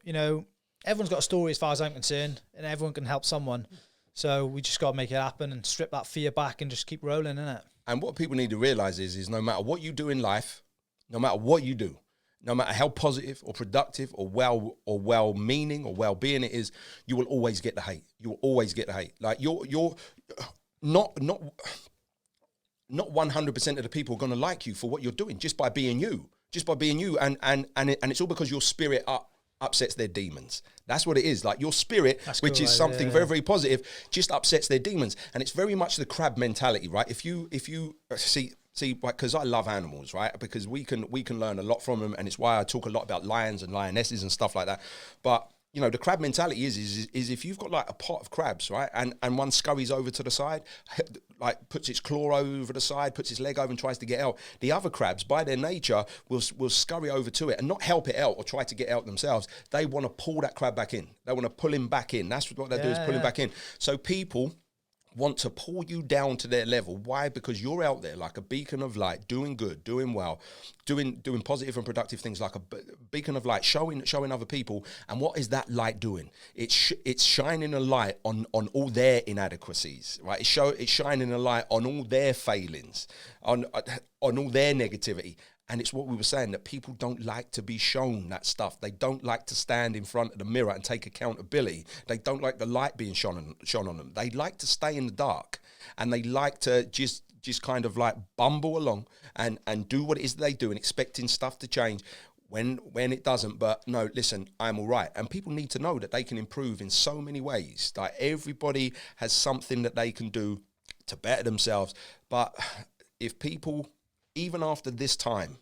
everyone's got a story as far as I'm concerned, and everyone can help someone. So we just got to make it happen and strip that fear back and just keep rolling, innit? And what people need to realize is no matter what you do in life, no matter what you do, no matter how positive or productive or well-meaning or well-being it is, you will always get the hate. You will always get the hate. Like, you're not 100% of the people are going to like you for what you're doing just by being you. And it's all because your spirit upsets their demons. That's what it is. Like, your spirit, which is something very, very positive, just upsets their demons. And it's very much the crab mentality, right? If you see, because I love animals, right? Because we can learn a lot from them, and it's why I talk a lot about lions and lionesses and stuff like that. But the crab mentality is if you've got like a pot of crabs, right, and one scurries over to the side, like puts its claw over the side, puts its leg over and tries to get out, the other crabs, by their nature, will scurry over to it and not help it out or try to get out themselves. They want to pull that crab back in. They want to pull him back in. That's what they do, is pull him back in. So people want to pull you down to their level. Why? Because you're out there like a beacon of light, doing good, doing well, doing positive and productive things, like a beacon of light, showing other people. And what is that light doing? It's shining a light on all their inadequacies, right? It's shining a light on all their failings, on all their negativity. And it's what we were saying, that people don't like to be shown that stuff. They don't like to stand in front of the mirror and take accountability. They don't like the light being shone on them. They like to stay in the dark, and they like to just kind of like bumble along and do what it is they do and expecting stuff to change when it doesn't. But no, listen, I'm all right. And people need to know that they can improve in so many ways. Like, everybody has something that they can do to better themselves. But if people, even after this time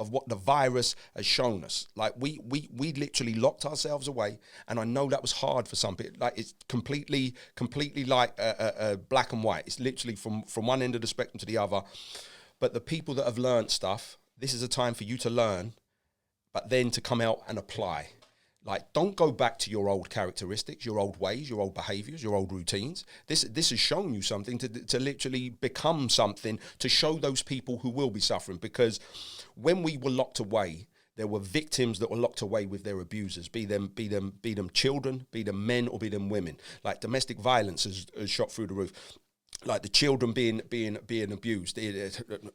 of what the virus has shown us. Like we literally locked ourselves away, and I know that was hard for some people. Like it's completely like black and white. It's literally from one end of the spectrum to the other. But the people that have learned stuff, this is a time for you to learn, but then to come out and apply. Like, don't go back to your old characteristics, your old ways, your old behaviors, your old routines. This has shown you something to literally become something, to show those people who will be suffering. Because when we were locked away, there were victims that were locked away with their abusers, be them children, be them men, or be them women. Like domestic violence has shot through the roof. Like the children being abused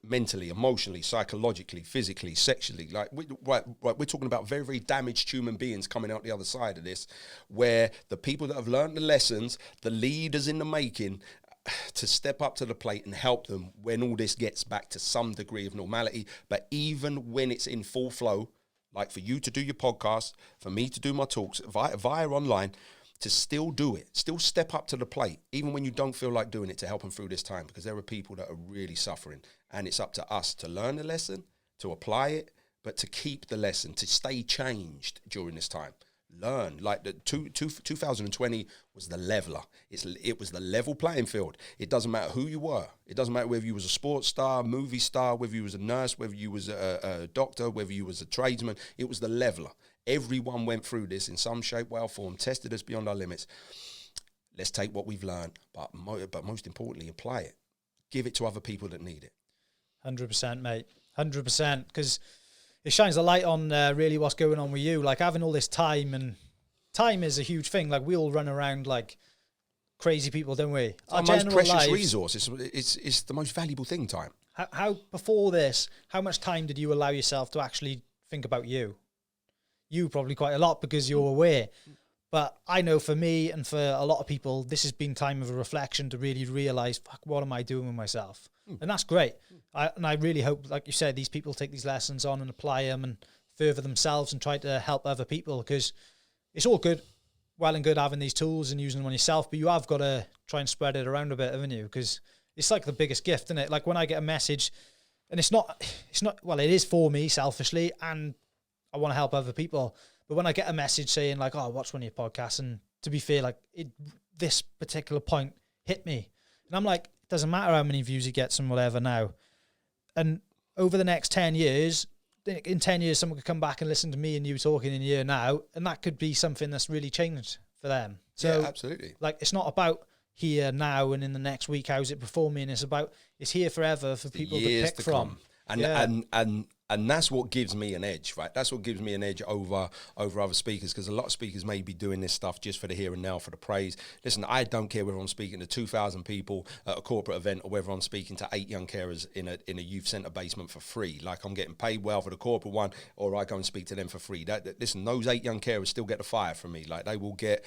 mentally, emotionally, psychologically, physically, sexually. Like we're talking about very, very damaged human beings coming out the other side of this, where the people that have learned the lessons, the leaders in the making, to step up to the plate and help them when all this gets back to some degree of normality. But even when it's in full flow, like for you to do your podcast, for me to do my talks via online, to still do it, still step up to the plate, even when you don't feel like doing it, to help them through this time, because there are people that are really suffering, and it's up to us to learn the lesson, to apply it, but to keep the lesson, to stay changed during this time. Learn. Like the 2020 was the leveler. It was the level playing field. It doesn't matter who you were. It doesn't matter whether you was a sports star, movie star, whether you was a nurse, whether you was a doctor, whether you was a tradesman. It was the leveler. Everyone went through this in some shape, way, or form, tested us beyond our limits. Let's take what we've learned, but most importantly, apply it. Give it to other people that need it. 100%, mate. 100%. Because it shines a light on really what's going on with you. Like having all this time, and time is a huge thing. Like we all run around like crazy people, don't we? Our most precious resource. It's the most valuable thing, time. How before this, how much time did you allow yourself to actually think about you? You probably quite a lot, because you're aware. But I know for me and for a lot of people, this has been time of a reflection to really realise, fuck, what am I doing with myself? And that's great. And I really hope, like you said, these people take these lessons on and apply them and further themselves and try to help other people, because it's all good, well and good having these tools and using them on yourself, but you have got to try and spread it around a bit, haven't you? Because it's like the biggest gift, isn't it? Like when I get a message, and it's not, well, it is for me selfishly, and I want to help other people. But when I get a message saying like, oh, watch one of your podcasts, and to be fair, like this particular point hit me. And I'm like, it doesn't matter how many views he gets and whatever now. And over the next 10 years, in 10 years, someone could come back and listen to me and you talking in a year now, and that could be something that's really changed for them. So yeah, absolutely. Like, it's not about here now and in the next week, how's it performing? It's about, it's here forever for people to pick from. And that's what gives me an edge, right? That's what gives me an edge over other speakers, because a lot of speakers may be doing this stuff just for the here and now, for the praise. Listen, I don't care whether I'm speaking to 2,000 people at a corporate event or whether I'm speaking to 8 young carers in a youth centre basement for free. Like, I'm getting paid well for the corporate one, or I go and speak to them for free. Listen, those 8 young carers still get the fire from me. Like, they will get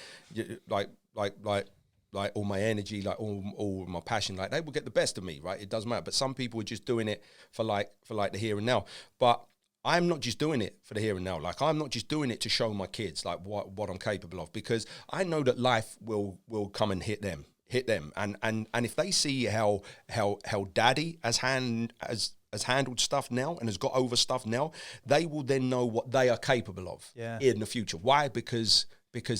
like all my energy, like all my passion, like they will get the best of me, right? It doesn't matter. But some people are just doing it for the here and now. But I'm not just doing it for the here and now. Like, I'm not just doing it to show my kids like what I'm capable of, because I know that life will come and hit them. And if they see how daddy has handled stuff now and has got over stuff now, they will then know what they are capable of in the future. Why? Because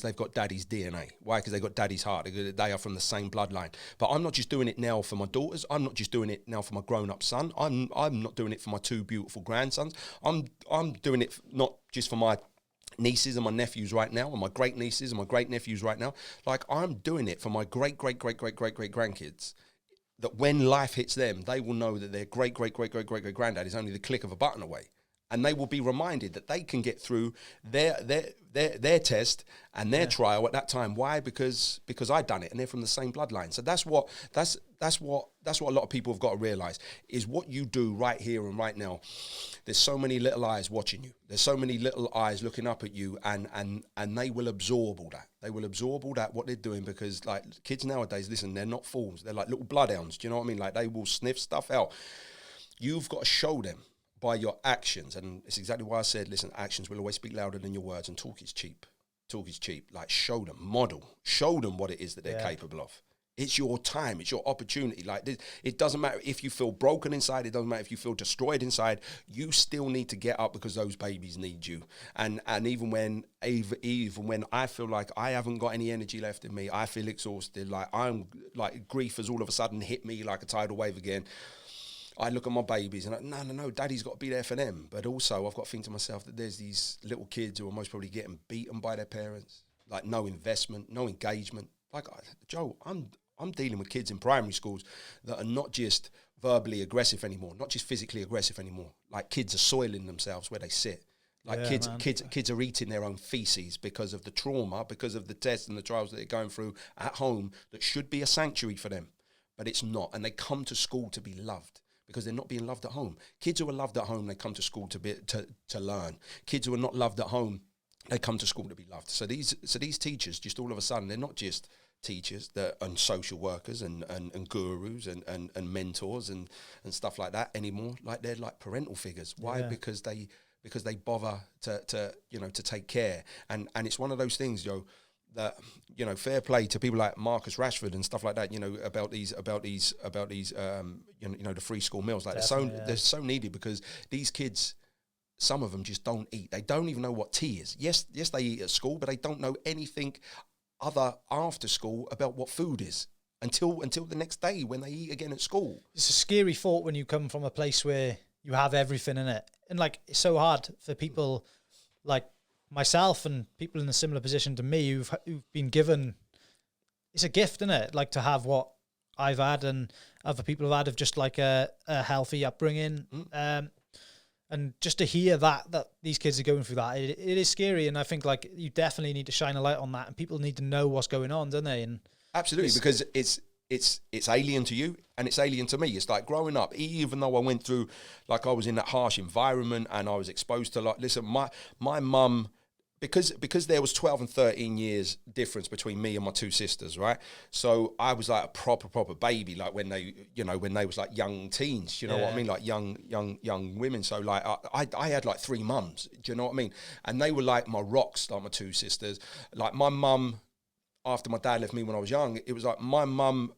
they've got daddy's DNA. Why? Because they've got daddy's heart. They are from the same bloodline. But I'm not just doing it now for my daughters. I'm not just doing it now for my grown-up son. I'm not doing it for my 2 beautiful grandsons. I'm doing it not just for my nieces and my nephews right now, and my great nieces and my great nephews right now. Like, I'm doing it for my great grandkids. That when life hits them, they will know that their great granddad is only the click of a button away. And they will be reminded that they can get through their test and their trial at that time. Why? Because I done it, and they're from the same bloodline. So that's what a lot of people have got to realize, is what you do right here and right now. There's so many little eyes watching you. There's so many little eyes looking up at you, and they will absorb all that. They will absorb all that, what they're doing, because like kids nowadays, listen, they're not fools. They're like little bloodhounds. Do you know what I mean? Like, they will sniff stuff out. You've got to show them by your actions, and it's exactly why I said, listen, actions will always speak louder than your words, and talk is cheap. Like, show them, model, show them what it is that they're capable of. It's your time. It's your opportunity. Like this, it doesn't matter if you feel broken inside. It doesn't matter if you feel destroyed inside. You still need to get up because those babies need you. And even when I feel like I haven't got any energy left in me, I feel exhausted. Like grief has all of a sudden hit me like a tidal wave again. I look at my babies and no, daddy's got to be there for them. But also I've got to think to myself that there's these little kids who are most probably getting beaten by their parents. Like no investment, no engagement. Like Joe, I'm dealing with kids in primary schools that are not just verbally aggressive anymore, not just physically aggressive anymore. Like kids are soiling themselves where they sit. Like kids are eating their own feces because of the trauma, because of the tests and the trials that they're going through at home that should be a sanctuary for them, but it's not. And they come to school to be loved because they're not being loved at home. Kids who are loved at home, they come to school to learn. Kids who are not loved at home, they come to school to be loved. So these teachers, just all of a sudden, they're not just teachers and social workers and gurus and mentors and stuff like that anymore. Like they're like parental figures. Why? Because they bother to take care. And it's one of those things, Joe, that, fair play to people like Marcus Rashford and stuff like that, about these the free school meals. Like they're so needed because these kids, some of them just don't eat. They don't even know what tea is. Yes, they eat at school, but they don't know anything other after school about what food is until the next day when they eat again at school. It's a scary thought when you come from a place where you have everything in it. And like, it's so hard for people like myself and people in a similar position to me who've been given, it's a gift, isn't it? Like to have what I've had and other people have had of just like a healthy upbringing. And just to hear that these kids are going through that, it is scary. And I think like you definitely need to shine a light on that, and people need to know what's going on, don't they? And absolutely, because it's alien to you and it's alien to me. It's like growing up, even though I went through, like I was in that harsh environment and I was exposed to my mum, because there was 12 and 13 years difference between me and my two sisters, right? So I was like a proper baby, like when they was like young teens, you know what I mean? Like young women. So like I had like 3 mums, do you know what I mean? And they were like my rocks, like my two sisters. Like my mum, after my dad left me when I was young, it was like my mum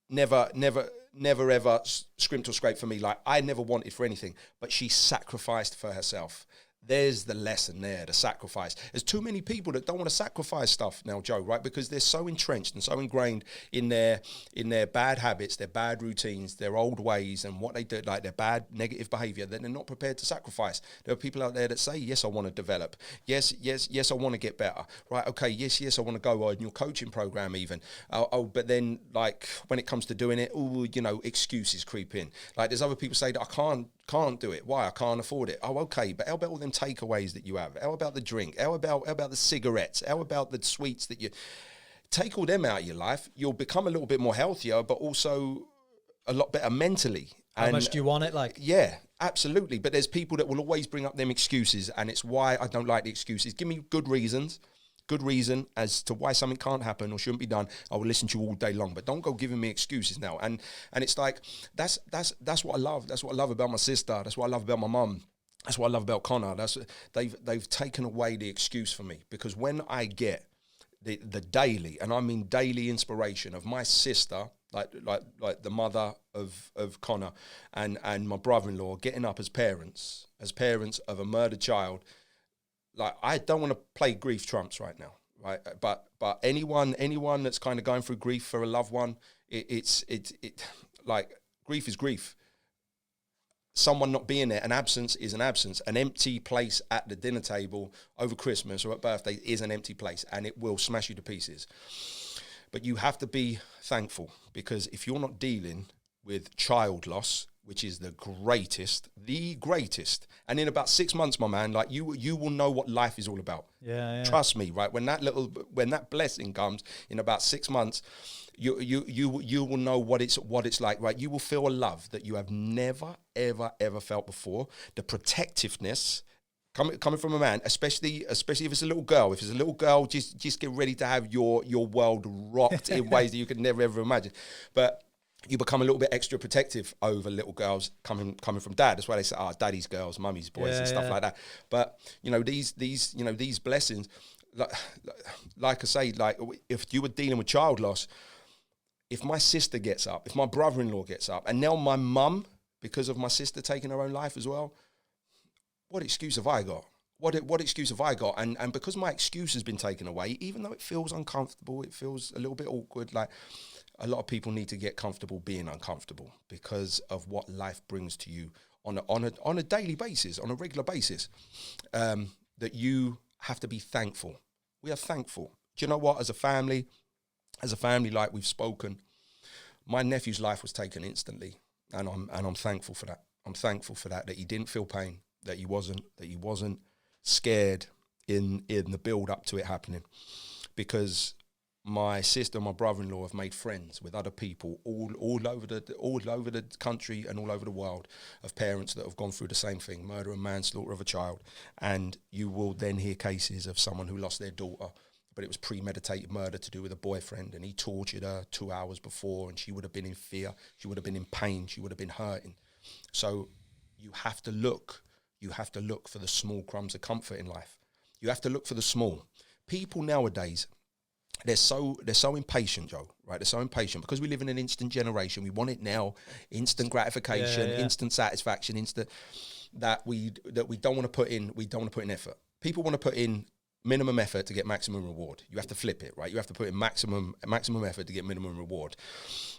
never ever scrimped or scraped for me. Like I never wanted for anything, but she sacrificed for herself. There's the lesson there, the sacrifice. There's too many people that don't want to sacrifice stuff now, Joe, right? Because they're so entrenched and so ingrained in their bad habits, their bad routines, their old ways and what they do, like their bad negative behavior, that they're not prepared to sacrifice. There are people out there that say, yes, I want to develop. Yes, I want to get better. Right, okay, yes, I want to go on your coaching program even. But then, like, when it comes to doing it, excuses creep in. Like, there's other people say that I can't do it. Why? I can't afford it. Oh, okay, but how about all them takeaways that you have? How about the drink? How about the cigarettes? How about the sweets that you take? All them out of your life, you'll become a little bit more healthier, but also a lot better mentally. How much do you want it? Like, yeah, absolutely. But there's people that will always bring up them excuses, and it's why I don't like the excuses. Give me good reason as to why something can't happen or shouldn't be done. I will listen to you all day long, but don't go giving me excuses now. And it's like that's what I love. That's what I love about my sister. That's what I love about my mum. That's what I love about Connor. They've taken away the excuse for me, because when I get the daily, and I mean daily inspiration of my sister, like the mother of Connor and my brother-in-law getting up as parents of a murdered child. Like, I don't want to play grief trumps right now, right? But anyone that's kind of going through grief for a loved one, it's like grief is grief. Someone not being there, an absence is an absence. An empty place at the dinner table over Christmas or at birthday is an empty place, and it will smash you to pieces. But you have to be thankful, because if you're not dealing with child loss, which is the greatest, and in about 6 months, my man, like you will know what life is all about. Yeah. Trust me, right? When that blessing comes in about 6 months, you will know what it's like, right? You will feel a love that you have never ever felt before. The protectiveness coming from a man, especially if it's a little girl. If it's a little girl, just get ready to have your world rocked in ways that you could never ever imagine. But you become a little bit extra protective over little girls coming from dad. That's why they say, daddy's girls, mummy's boys, and stuff like that. But these blessings, like I say, like if you were dealing with child loss, if my sister gets up, if my brother-in-law gets up, and now my mum, because of my sister taking her own life as well, what excuse have I got? What excuse have I got? And because my excuse has been taken away, even though it feels uncomfortable, it feels a little bit awkward, like a lot of people need to get comfortable being uncomfortable because of what life brings to you on a daily basis, on a regular basis, that you have to be thankful. We are thankful. Do you know what? As a family, like we've spoken, my nephew's life was taken instantly, and I'm thankful for that. I'm thankful for that he didn't feel pain, that he wasn't scared in the build up to it happening, because my sister and my brother-in-law have made friends with other people all over the country and all over the world, of parents that have gone through the same thing, murder and manslaughter of a child. And you will then hear cases of someone who lost their daughter, but it was premeditated murder to do with a boyfriend, and he tortured her 2 hours before, and she would have been in fear, she would have been in pain, she would have been hurting. So you have to look for the small crumbs of comfort in life. You have to look for the small. People nowadays, they're so impatient, Joe, right? They're so impatient because we live in an instant generation. We want it now, instant gratification, instant satisfaction, that we don't want to put in. We don't want to put in effort. People want to put in minimum effort to get maximum reward. You have to flip it, right? You have to put in maximum effort to get minimum reward.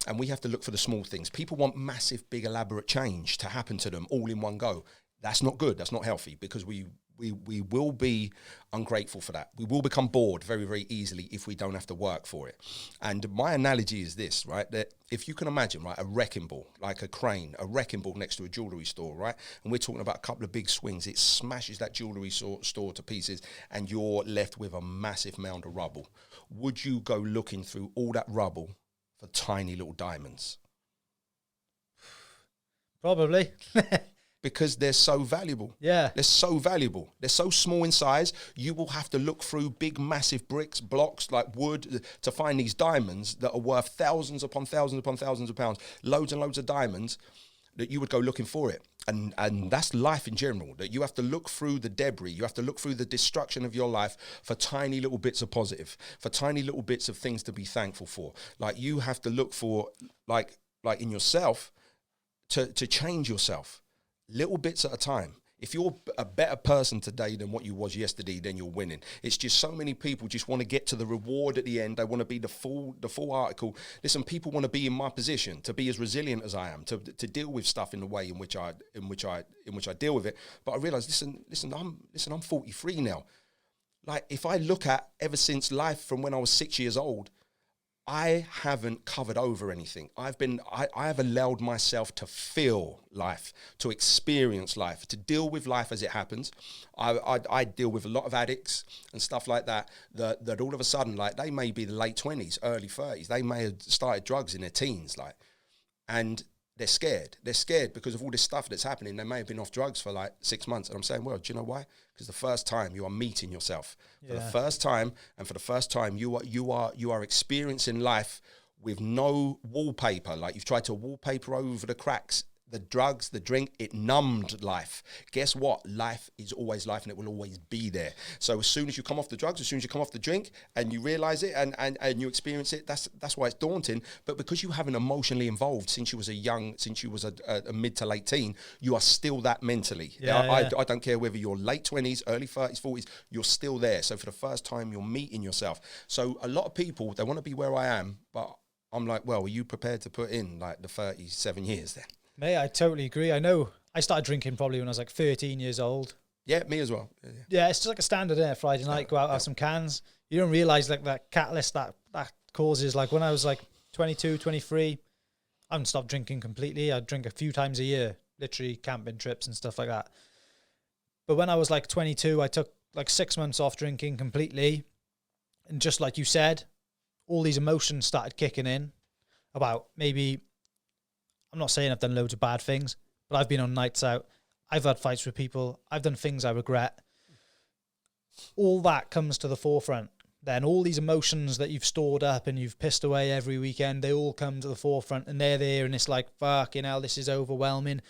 And we have to look for the small things. People want massive, big, elaborate change to happen to them all in one go. That's not good. That's not healthy, because we will be ungrateful for that. We will become bored very, very easily if we don't have to work for it. And my analogy is this, right? That if you can imagine, right, a wrecking ball, like a crane, a wrecking ball next to a jewellery store, right? And we're talking about a couple of big swings. It smashes that jewellery store to pieces, and you're left with a massive mound of rubble. Would you go looking through all that rubble for tiny little diamonds? Probably. Because they're so valuable. Yeah. They're so valuable. They're so small in size, you will have to look through big, massive bricks, blocks, like wood, to find these diamonds that are worth thousands upon thousands upon thousands of pounds, loads and loads of diamonds, that you would go looking for it. And that's life in general, that you have to look through the debris, you have to look through the destruction of your life for tiny little bits of positive, for tiny little bits of things to be thankful for. Like, you have to look for, like in yourself, to change yourself. Little bits at a time. If you're a better person today than what you was yesterday, then you're winning. It's just so many people just want to get to the reward at the end. They want to be the full article. Listen, people want to be in my position, to be as resilient as I am, to deal with stuff in the way in which I deal with it. But I realize, listen, I'm 43 now. Like, if I look at ever since life from when I was 6 years old, I haven't covered over anything. I have allowed myself to feel life, to experience life, to deal with life as it happens. I deal with a lot of addicts and stuff like that all of a sudden, like, they may be the late 20s, early 30s. They may have started drugs in their teens, like, and they're scared. They're scared because of all this stuff that's happening. They may have been off drugs for like 6 months. And I'm saying, well, do you know why? Because the first time you are meeting yourself. For the first time, and for the first time, you are experiencing life with no wallpaper. Like, you've tried to wallpaper over the cracks. The drugs, the drink, it numbed life. Guess what? Life is always life, and it will always be there. So as soon as you come off the drugs, as soon as you come off the drink, and you realize it and you experience it, that's why it's daunting. But because you haven't emotionally involved since you was a mid to late teen, you are still that mentally. I don't care whether you're late 20s, early 30s, 40s, you're still there. So for the first time, you're meeting yourself. So a lot of people, they want to be where I am, but I'm like, well, are you prepared to put in like the 37 years then? Mate, I totally agree. I know I started drinking probably when I was like 13 years old. Yeah, me as well. Yeah, it's just like a standard Friday night, go out, have some cans. You don't realise like that catalyst that causes, like when I was like 22, 23, I haven't stopped drinking completely. I drink a few times a year, literally camping trips and stuff like that. But when I was like 22, I took like 6 months off drinking completely. And just like you said, all these emotions started kicking in about maybe... I'm not saying I've done loads of bad things, but I've been on nights out. I've had fights with people. I've done things I regret. All that comes to the forefront. Then all these emotions that you've stored up and you've pissed away every weekend, they all come to the forefront, and they're there, and it's like, fucking hell, this is overwhelming. And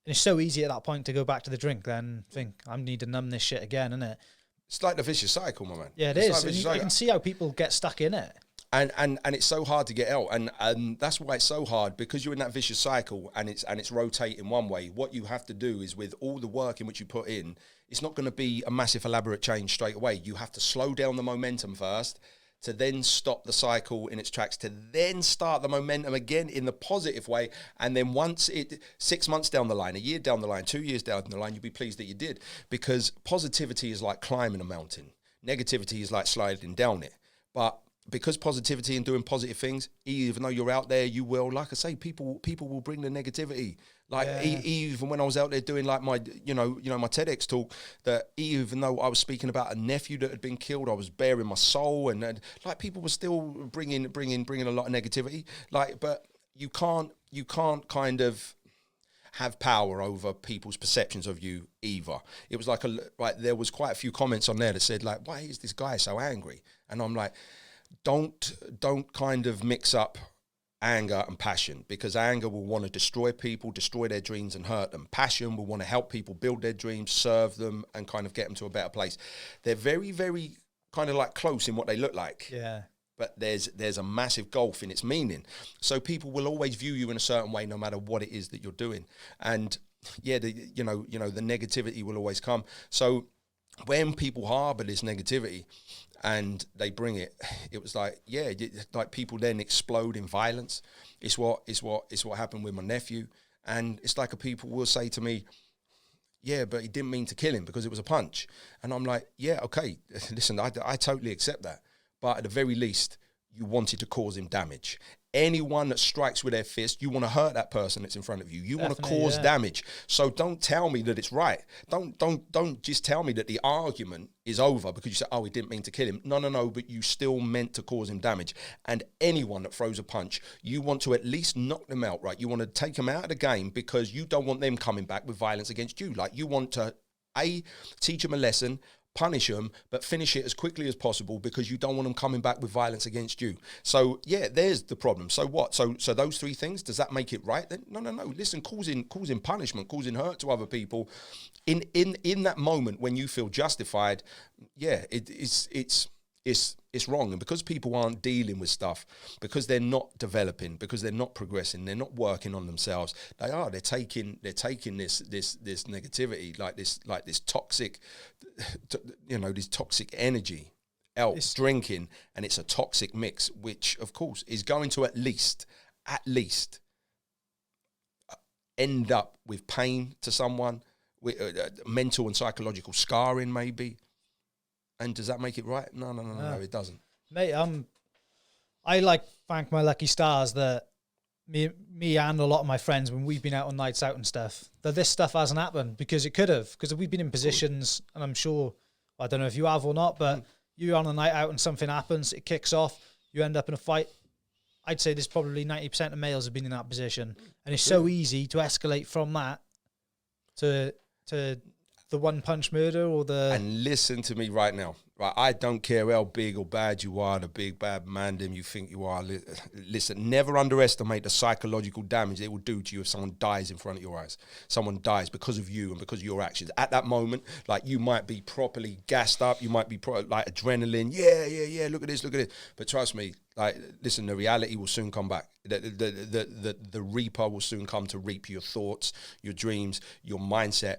it's so easy at that point to go back to the drink then think, I need to numb this shit again, isn't it? It's like the vicious cycle, my man. Yeah, it is. And I can see how people get stuck in it. And it's so hard to get out, and that's why it's so hard, because you're in that vicious cycle, and it's rotating one way. What you have to do is, with all the work in which you put in, it's not going to be a massive elaborate change straight away. You have to slow down the momentum first, to then stop the cycle in its tracks, to then start the momentum again in the positive way. And then once 6 months down the line, a year down the line, 2 years down the line, you'll be pleased that you did, because positivity is like climbing a mountain. Negativity is like sliding down it. But because positivity and doing positive things, even though you're out there, you will, like I say, people will bring the negativity. Like even when I was out there doing like my, you know, my TEDx talk, that even though I was speaking about a nephew that had been killed, I was bearing my soul, and like people were still bringing a lot of negativity. Like, but you can't kind of have power over people's perceptions of you either. It was like there was quite a few comments on there that said like, why is this guy so angry? And I'm like, don't kind of mix up anger and passion, because anger will want to destroy people, destroy their dreams and hurt them. Passion will want to help people build their dreams, serve them, and kind of get them to a better place. They're very, very kind of like close in what they look like. Yeah. But there's a massive gulf in its meaning. So people will always view you in a certain way, no matter what it is that you're doing. And yeah, the negativity will always come. So when people harbor this negativity and they bring it, it was like, like people then explode in violence. It's what happened with my nephew. And it's like people will say to me, yeah, but he didn't mean to kill him because it was a punch. And I'm like, yeah, okay, listen, I totally accept that. But at the very least, you wanted to cause him damage. Anyone that strikes with their fist, you want to hurt that person that's in front of you. You want to cause damage. So don't tell me that it's right. Don't just tell me that the argument is over because you said, oh, he didn't mean to kill him. No, but you still meant to cause him damage. And anyone that throws a punch, you want to at least knock them out, right? You want to take them out of the game because you don't want them coming back with violence against you. Like, you want to, teach them a lesson, punish them, but finish it as quickly as possible because you don't want them coming back with violence against you. So yeah, there's the problem. So what? So those three things, does that make it right? Then no. Listen, causing punishment, causing hurt to other people, in that moment when you feel justified, yeah, it's wrong. And because people aren't dealing with stuff, because they're not developing, because they're not progressing, they're not working on themselves, they're taking this negativity, like this toxic, this toxic energy out, drinking, and it's a toxic mix, which of course is going to at least end up with pain to someone, with mental and psychological scarring maybe. And does that make it right? No, it doesn't. Mate, I thank my lucky stars that me and a lot of my friends, when we've been out on nights out and stuff, that this stuff hasn't happened, because it could have. Because we've been in positions, and I'm sure, I don't know if you have or not, but you're on a night out and something happens, it kicks off, you end up in a fight. I'd say there's probably 90% of males have been in that position. And it's so easy to escalate from that to the one punch murder or the... And listen to me right now. Right, I don't care how big or bad you are, the big bad man you think you are. Listen, never underestimate the psychological damage it will do to you if someone dies in front of your eyes. Someone dies because of you and because of your actions. At that moment, like, you might be properly gassed up, you might be like adrenaline. Yeah, look at this. But trust me, like, listen, the reality will soon come back. The reaper will soon come to reap your thoughts, your dreams, your mindset.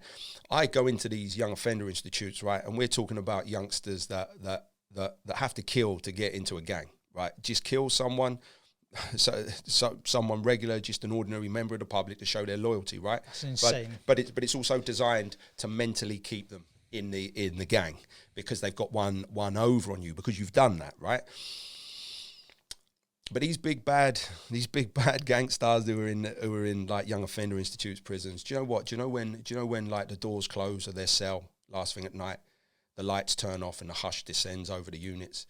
I go into these young offender institutes, right, and we're talking about youngsters that have to kill to get into a gang, right? Just kill someone, so someone regular, just an ordinary member of the public, to show their loyalty, right? That's insane. But it's also designed to mentally keep them in the gang, because they've got one over on you because you've done that, right? But these big bad gangsters who are in like young offender institutes, prisons. Do you know what? Do you know when like the doors close of their cell last thing at night, the lights turn off and the hush descends over the units?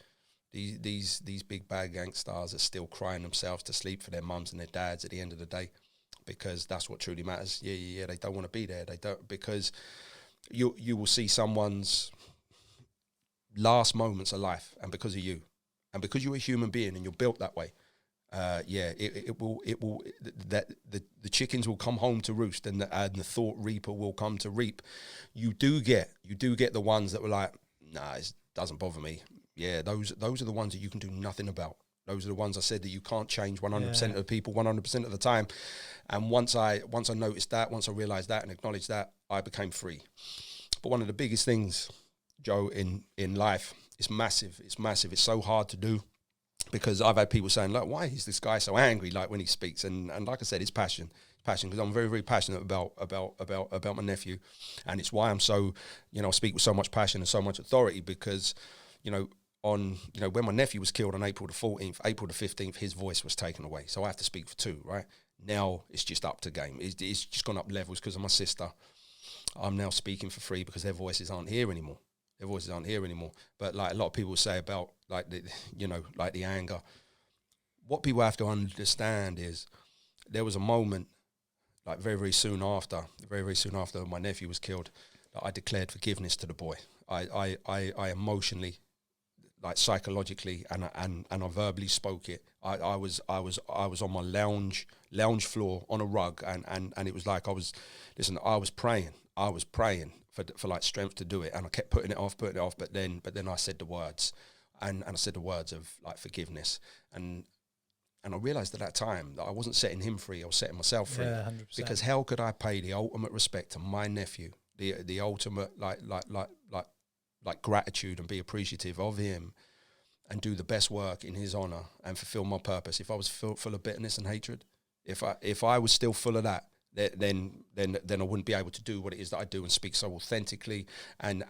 These big bad gangsters are still crying themselves to sleep for their mums and their dads at the end of the day, because that's what truly matters. Yeah. They don't want to be there. They don't, because you will see someone's last moments of life, and because of you. And because you're a human being and you're built that way, it will the chickens will come home to roost, and the thought reaper will come to reap. You do get the ones that were like, nah, it doesn't bother me. Yeah, those are the ones that you can do nothing about. Those are the ones I said that you can't change 100% of the people 100% of the time. And once I noticed that, once I realised that and acknowledged that, I became free. But one of the biggest things, Joe, in life, it's massive. It's so hard to do, because I've had people saying, like, why is this guy so angry, like, when he speaks? And like I said, it's passion, because I'm very, very passionate about my nephew. And it's why I'm so, I speak with so much passion and so much authority, because, when my nephew was killed on April the 14th, April the 15th, his voice was taken away. So I have to speak for two, right? Now it's just up to game. It's just gone up levels because of my sister. I'm now speaking for free because their voices aren't here anymore. But like a lot of people say about like the anger, what people have to understand is there was a moment, like very, very soon after my nephew was killed, that I declared forgiveness to the boy. I emotionally, like psychologically, and I verbally spoke it. I was on my lounge floor on a rug, and it was like I was praying for like strength to do it, and I kept putting it off, but then I said the words, and I said the words of like forgiveness, and I realised at that time that I wasn't setting him free, I was setting myself free. Yeah, 100%. Because how could I pay the ultimate respect to my nephew, the ultimate like gratitude, and be appreciative of him, and do the best work in his honour and fulfil my purpose if I was full of bitterness and hatred? If I was still full of that, then I wouldn't be able to do what it is that I do and speak so authentically and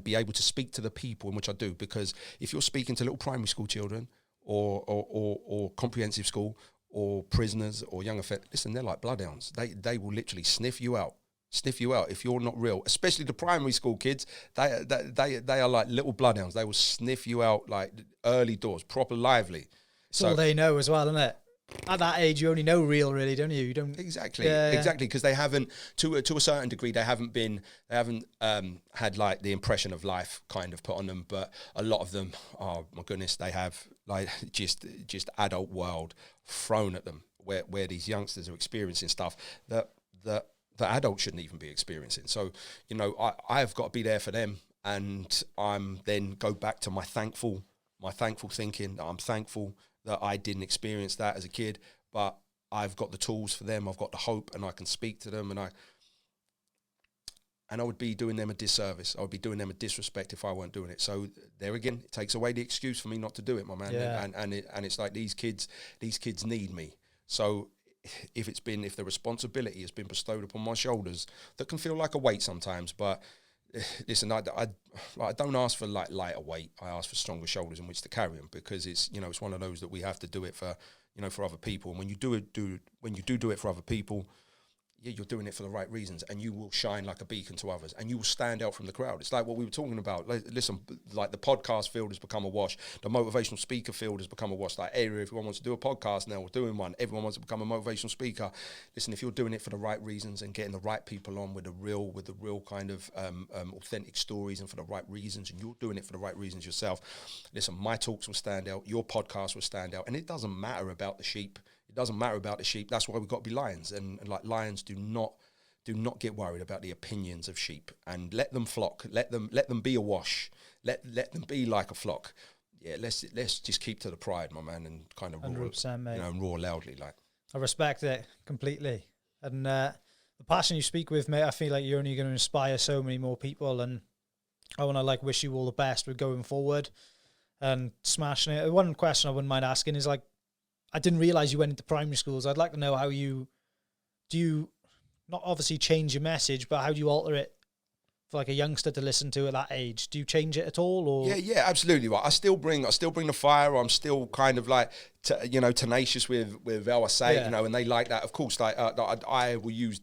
be able to speak to the people in which I do. Because if you're speaking to little primary school children or comprehensive school or prisoners or young offenders, listen, they're like bloodhounds. They will literally sniff you out if you're not real. Especially the primary school kids, they are like little bloodhounds. They will sniff you out like early doors, proper lively. It's all they know as well, isn't it? At that age, you only know real, really, don't you? You don't exactly, because they haven't, to a certain degree, they haven't had like the impression of life kind of put on them. But a lot of them, oh my goodness, they have like just adult world thrown at them, where these youngsters are experiencing stuff that adults shouldn't even be experiencing. So I've got to be there for them, and I'm then go back to my thankful thinking. That I'm thankful that I didn't experience that as a kid, but I've got the tools for them. I've got the hope, and I can speak to them, and I would be doing them a disservice. I would be doing them a disrespect if I weren't doing it. So there again, it takes away the excuse for me not to do it, my man. Yeah. And it's like these kids need me. So if the responsibility has been bestowed upon my shoulders, that can feel like a weight sometimes, but listen, I don't ask for like lighter weight. I ask for stronger shoulders in which to carry them, because it's it's one of those that we have to do it for for other people. And when you do it for other people, yeah, you're doing it for the right reasons, and you will shine like a beacon to others, and you will stand out from the crowd. It's like what we were talking about. Listen, like the podcast field has become a wash. The motivational speaker field has become a wash. Like everyone wants to do a podcast now. We're doing one. Everyone wants to become a motivational speaker. Listen, if you're doing it for the right reasons and getting the right people on with the real kind of authentic stories and for the right reasons, and you're doing it for the right reasons yourself, listen, my talks will stand out. Your podcast will stand out, and it doesn't matter about the sheep. It doesn't matter about the sheep. That's why we've got to be lions. And like lions do not get worried about the opinions of sheep, and let them flock. Let them be a wash. Let them be like a flock. Yeah, let's just keep to the pride, my man, and kind of 100%, mate. And roar loudly. Like, I respect it completely. And the passion you speak with, mate, I feel like you're only going to inspire so many more people, and I want to like wish you all the best with going forward and smashing it. One question I wouldn't mind asking is like, I didn't realise you went into primary schools. I'd like to know how do you not obviously change your message, but how do you alter it for like a youngster to listen to at that age? Do you change it at all? Or yeah, absolutely. Right. I still bring the fire. I'm still kind of like tenacious with how I say it, and they like that. Of course, like I will use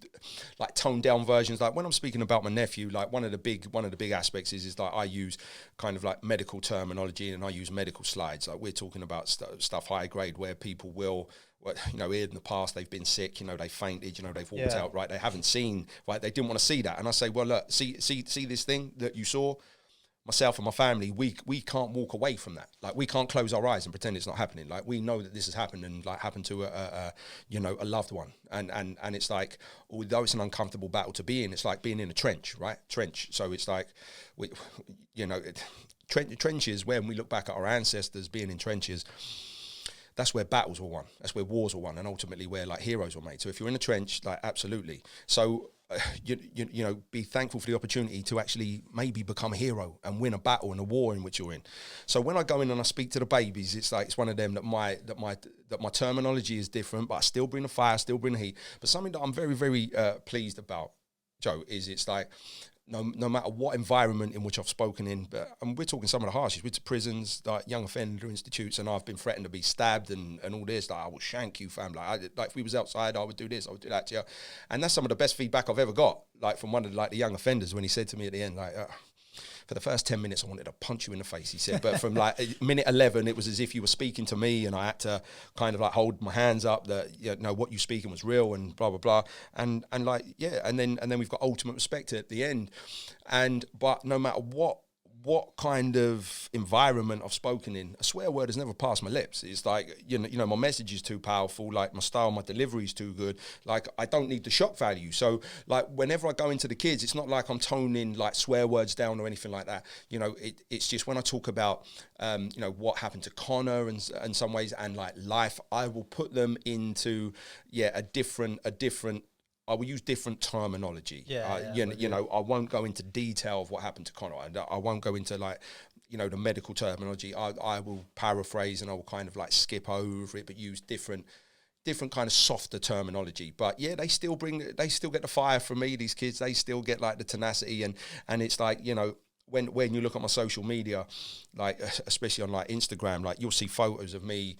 like toned down versions. Like when I'm speaking about my nephew, like one of the big aspects is like I use kind of like medical terminology, and I use medical slides. Like we're talking about stuff high grade where people will. In the past they've been sick, they fainted, they've walked out, right? They haven't seen, right? They didn't want to see that. And I say, well, look, see this thing that you saw? Myself and my family, we can't walk away from that. Like we can't close our eyes and pretend it's not happening. Like we know that this has happened, and like happened to a loved one. And it's like, although it's an uncomfortable battle to be in, it's like being in a trench, right? So it's like, trenches, when we look back at our ancestors being in trenches, that's where battles were won. That's where wars were won, and ultimately where like heroes were made. So if you're in a trench, like absolutely. So you know, be thankful for the opportunity to actually maybe become a hero and win a battle in a war in which you're in. So when I go in and I speak to the babies, it's like it's one of them that my terminology is different, but I still bring the fire, still bring the heat. But something that I'm very, very pleased about, Joe, is it's like, no matter what environment in which I've spoken in, but we're talking some of the harshest, we're to prisons, like young offender institutes, and I've been threatened to be stabbed and all this, like I will shank you, fam. Like if we was outside, I would do this, I would do that to you. And that's some of the best feedback I've ever got, like from one of the young offenders when he said to me at the end, like, for the first 10 minutes, I wanted to punch you in the face, he said. But from like minute 11, it was as if you were speaking to me, and I had to kind of like hold my hands up that, you know, what you speaking was real and blah, blah, blah. And like, yeah, and then we've got ultimate respect at the end. But no matter what kind of environment I've spoken in, a swear word has never passed my lips. It's like, you know, my message is too powerful, like my style, my delivery is too good. Like I don't need the shock value. So like whenever I go into the kids, it's not like I'm toning like swear words down or anything like that. You know, it's just when I talk about, you know, what happened to Connor and in some ways, and like life, I will put them into, a different, I will use different terminology. You know, I won't go into detail of what happened to Connor. And I won't go into like, you know, the medical terminology. I will paraphrase and I will kind of like skip over it, but use different kind of softer terminology. But yeah, they still get the fire from me, these kids. They still get like the tenacity, and it's like, you know, when you look at my social media, like especially on like Instagram, like you'll see photos of me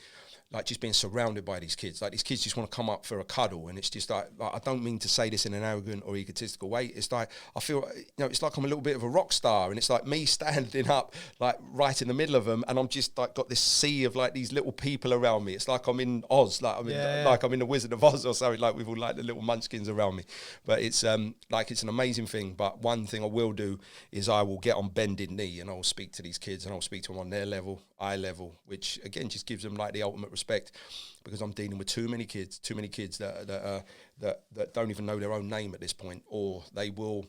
like just being surrounded by these kids. Like these kids just want to come up for a cuddle, and it's just like I don't mean to say this in an arrogant or egotistical way. It's like I feel, you know, it's like I'm a little bit of a rock star, and it's like me standing up like right in the middle of them, and I'm just like got this sea of like these little people around me. It's like I'm in Oz, like I'm in the Wizard of Oz or something, like with all like the little munchkins around me. But it's like it's an amazing thing. But one thing I will do is I will get on bended knee and I will speak to these kids, and I'll speak to them on their level, eye level, which again just gives them like the ultimate respect, because I'm dealing with too many kids that don't even know their own name at this point, or they will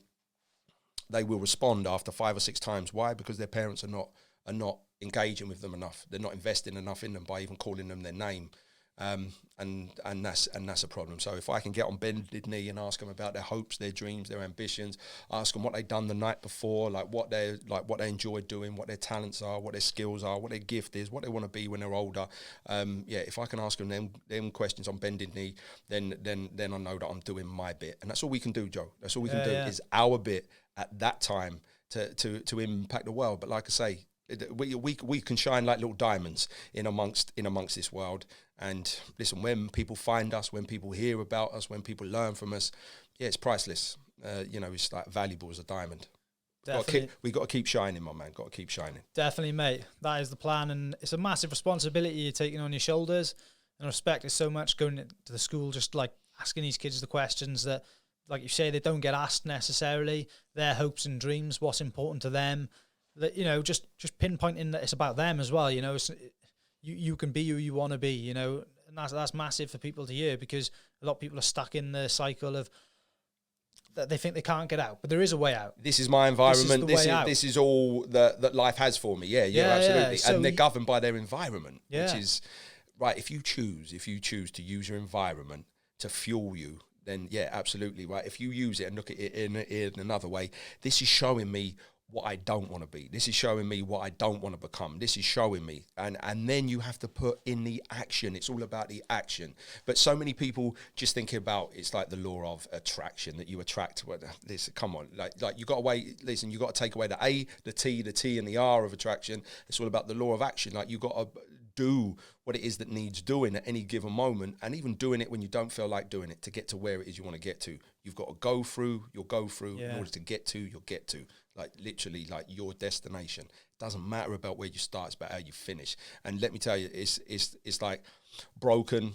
respond after 5 or 6 times. Why? Because their parents are not engaging with them enough. They're not investing enough in them by even calling them their name. And that's a problem. So if I can get on bended knee and ask them about their hopes, their dreams, their ambitions, ask them what they've done the night before, like what they enjoyed doing, what their talents are, what their skills are, what their gift is, what they want to be when they're older. If I can ask them them questions on bended knee, then I know that I'm doing my bit, and that's all we can do, Joe. That's all we can do is our bit at that time to impact the world. But like I say, we can shine like little diamonds in amongst this world. And listen, when people find us, when people hear about us, when people learn from us, it's priceless. You know, it's like valuable as a diamond. Definitely. We got to keep shining, my man. Got to keep shining. Definitely, mate. That is the plan, and it's a massive responsibility you're taking on your shoulders. And respect is so much going to the school, just like asking these kids the questions that, like you say, they don't get asked necessarily. Their hopes and dreams, what's important to them. That, you know, just pinpointing that it's about them as well. You know, you can be who you want to be. You know, and that's massive for people to hear, because a lot of people are stuck in the cycle of that they think they can't get out, but there is a way out. This is my environment. This is all that life has for me. Yeah, absolutely. So and they're governed by their environment, which is right. If you choose to use your environment to fuel you, then yeah, absolutely right. If you use it and look at it in another way, this is showing me what I don't want to be. This is showing me what I don't want to become. This is showing me. And then you have to put in the action. It's all about the action. But so many people just think about, it's like the law of attraction, that you attract. Listen, come on. Like you got to take away the A, the T and the R of attraction. It's all about the law of action. Like you got to do what it is that needs doing at any given moment, and even doing it when you don't feel like doing it to get to where it is you want to get to. You've got to go through in order to get to, you'll get to. Like literally, like your destination. It doesn't matter about where you start; it's about how you finish. And let me tell you, it's like broken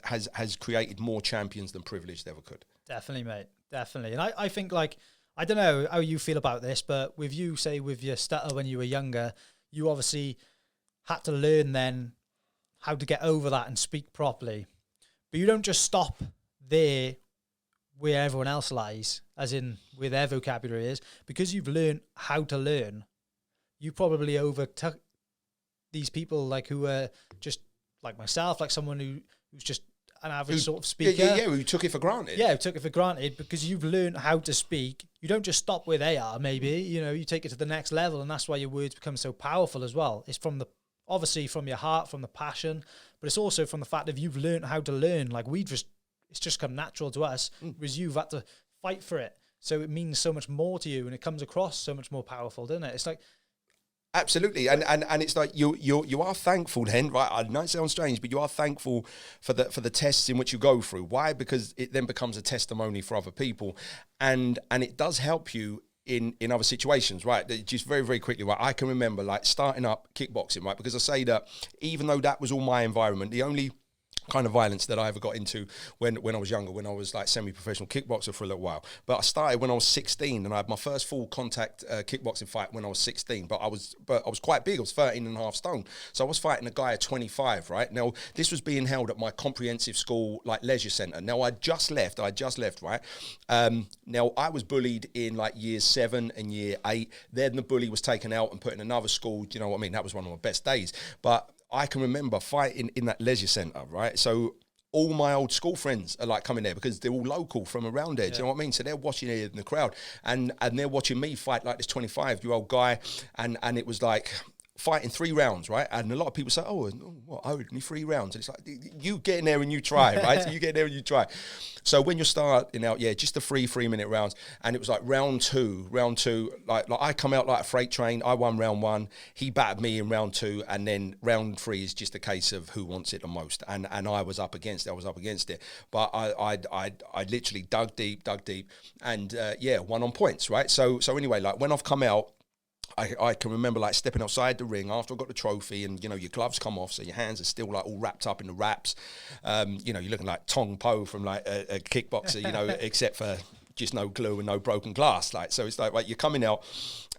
has created more champions than privileged ever could. Definitely, mate. Definitely. And I think, like, I don't know how you feel about this, but with you, say with your stutter when you were younger, you obviously had to learn then how to get over that and speak properly. But you don't just stop there where everyone else lies, as in where their vocabulary is, because you've learned how to learn, you probably overtook these people like who are just like myself, like someone who's just an average sort of speaker. Yeah, who took it for granted. Yeah, who took it for granted because you've learned how to speak. You don't just stop where they are, maybe, you know, you take it to the next level, and that's why your words become so powerful as well. It's obviously from your heart, from the passion, but it's also from the fact that you've learned how to learn. Like it's just come natural to us, whereas you've had to fight for it. So it means so much more to you, and it comes across so much more powerful, doesn't it? It's like, absolutely, and it's like you are thankful then, right? I know it sounds strange, but you are thankful for the tests in which you go through. Why? Because it then becomes a testimony for other people, and it does help you in other situations, right? Just very, very quickly, right? I can remember like starting up kickboxing, right? Because I say that even though that was all my environment, the only kind of violence that I ever got into when I was younger, when I was like semi-professional kickboxer for a little while. But I started when I was 16, and I had my first full contact kickboxing fight when I was 16. But I was quite big. I was 13 and a half stone. So I was fighting a guy at 25, right? Now, this was being held at my comprehensive school, like leisure centre. Now, I just left, right? Now, I was bullied in like year 7 and year 8. Then the bully was taken out and put in another school. Do you know what I mean? That was one of my best days. But I can remember fighting in that leisure centre, right? So all my old school friends are like coming there because they're all local from around there. Do you know what I mean? So they're watching it in the crowd, and they're watching me fight like this 25-year-old guy, and it was like fighting 3 rounds, right? And a lot of people say, oh, what, only 3 rounds? And it's like, you get in there and you try, right? So you get in there and you try. So when you're starting out, just the 3-minute rounds. And it was like round two, like I come out like a freight train. I won round 1. He battered me in round 2. And then round 3 is just a case of who wants it the most. And I was up against it. But I literally dug deep and won on points, right? So anyway, like when I've come out, I can remember like stepping outside the ring after I got the trophy, and you know your gloves come off, so your hands are still like all wrapped up in the wraps. You know, you're looking like Tong Po from like a kickboxer, you know, except for just no glue and no broken glass. Like, so it's like you're coming out,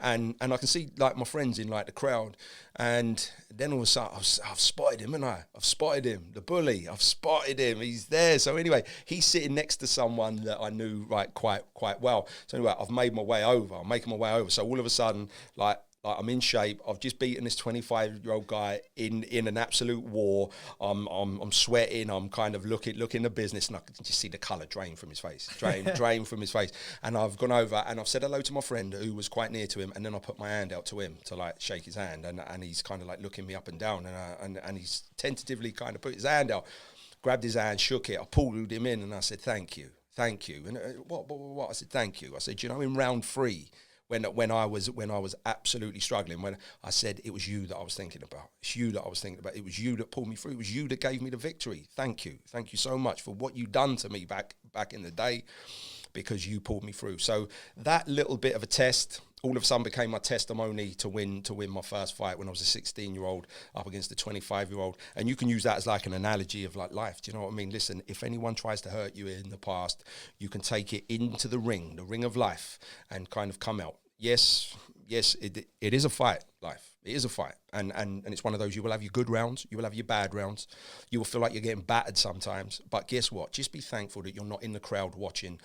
and I can see like my friends in like the crowd, and then all of a sudden I've spotted him, haven't I? I've spotted him, the bully. I've spotted him. He's there. So anyway, he's sitting next to someone that I knew right quite well. So anyway, I've made my way over. I'm making my way over. So all of a sudden, like I'm in shape. I've just beaten this 25-year-old guy in an absolute war. I'm sweating. I'm kind of looking the business, and I can just see the colour drain from his face, drain from his face. And I've gone over and I've said hello to my friend who was quite near to him, and then I put my hand out to him to like shake his hand, and he's kind of like looking me up and down, and he's tentatively kind of put his hand out, grabbed his hand, shook it. I pulled him in, and I said thank you. And what? I said thank you. I said, you know, in round 3. When I was absolutely struggling, when I said it was you that I was thinking about. It's you that I was thinking about. It was you that pulled me through. It was you that gave me the victory. Thank you so much for what you done to me back in the day, because you pulled me through. So that little bit of a test all of a sudden became my testimony to win my first fight when I was a 16-year-old up against a 25-year-old. And you can use that as like an analogy of like life. Do you know what I mean? Listen, if anyone tries to hurt you in the past, you can take it into the ring of life, and kind of come out. Yes, it is a fight, life. It is a fight. And it's one of those, you will have your good rounds, you will have your bad rounds. You will feel like you're getting battered sometimes. But guess what? Just be thankful that you're not in the crowd watching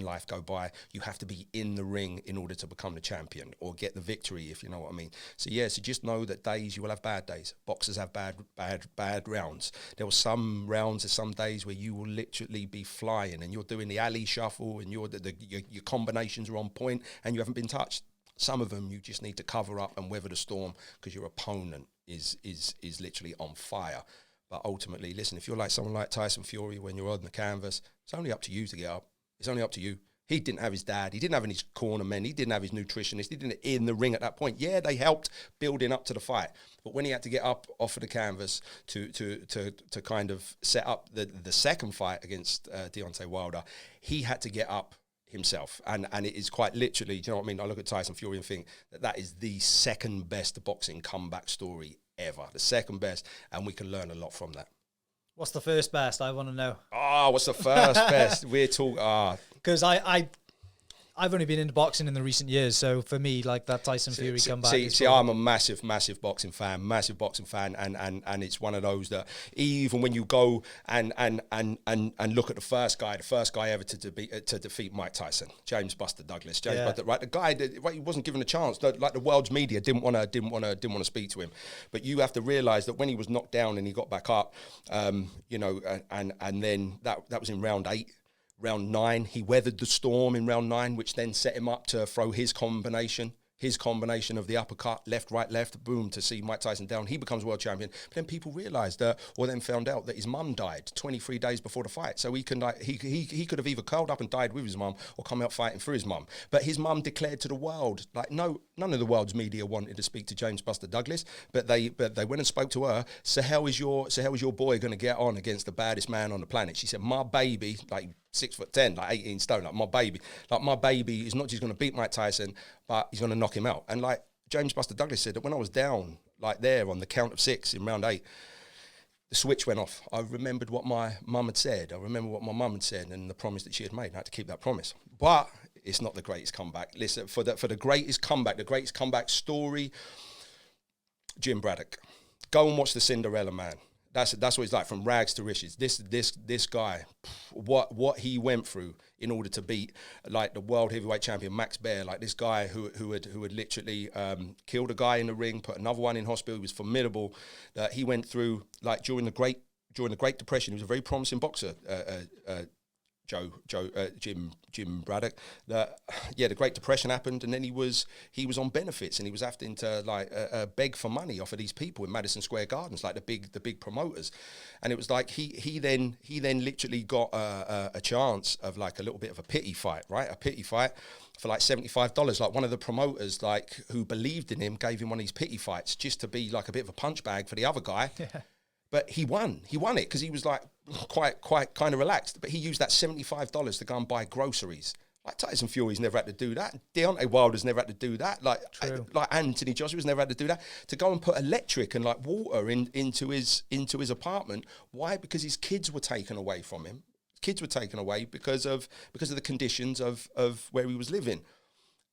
life go by. You have to be in the ring in order to become the champion or get the victory, if you know what I mean. So just know that you will have bad days. Boxers have bad rounds. There were some rounds, some days where you will literally be flying and you're doing the alley shuffle and your combinations are on point and you haven't been touched. Some of them you just need to cover up and weather the storm because your opponent is literally on fire. But ultimately, listen, if you're like someone like Tyson Fury when you're on the canvas, it's only up to you to get up. It's only up to you. He didn't have his dad. He didn't have any corner men. He didn't have his nutritionist. He didn't in the ring at that point. Yeah, they helped building up to the fight. But when he had to get up off of the canvas to kind of set up the second fight against Deontay Wilder, he had to get up himself, and it is quite literally, do you know what I mean? I look at Tyson Fury and think that is the second best boxing comeback story ever, the second best, and we can learn a lot from that. What's the first best? I want to know. What's the first best? We're talking. Because I I've only been into boxing in the recent years, so for me, like that Tyson Fury comeback. See, I'm a massive boxing fan, and it's one of those that even when you go and look at the first guy ever to defeat Mike Tyson, James Buster Douglas, Buster, right? The guy that he wasn't given a chance. Like the world's media didn't want to speak to him, but you have to realise that when he was knocked down and he got back up, and then that was in round 8. Round 9, he weathered the storm in round 9, which then set him up to throw his combination of the uppercut, left, right, left, boom, to see Mike Tyson down. He becomes world champion. But then people realised or then found out that his mum died 23 days before the fight. So he could have either curled up and died with his mum or come out fighting for his mum. But his mum declared to the world, like, no, none of the world's media wanted to speak to James Buster Douglas, but they went and spoke to her. So how is your boy going to get on against the baddest man on the planet? She said, my baby, like 6'10", like 18 stone, like my baby is not just going to beat Mike Tyson, but he's going to knock him out. And like James Buster Douglas said, that when I was down, like there on the count of 6 in round 8, the switch went off. I remembered what my mum had said. And the promise that she had made. I had to keep that promise. But it's not the greatest comeback. Listen, for the greatest comeback story, Jim Braddock. Go and watch the Cinderella Man. That's what he's like, from rags to riches. This guy, what he went through in order to beat like the world heavyweight champion Max Baer, like this guy who had literally killed a guy in the ring, put another one in hospital. He was formidable. He went through, like, during the Great Depression. He was a very promising boxer. Jim Braddock. The Great Depression happened, and then he was on benefits, and he was having to beg for money off of these people in Madison Square Gardens, like the big promoters. And it was like he then literally got a chance of like a little bit of a pity fight, right? A pity fight for like $75. Like, one of the promoters, like, who believed in him, gave him one of these pity fights just to be like a bit of a punch bag for the other guy. Yeah. But he won it because he was like quite kind of relaxed. But he used that $75 to go and buy groceries. Like, Tyson Fury's never had to do that. Deontay Wilder's never had to do that. Like Anthony Joshua's never had to do that. To go and put electric and like water into his apartment. Why? Because his kids were taken away from him. Kids were taken away because of the conditions of where he was living.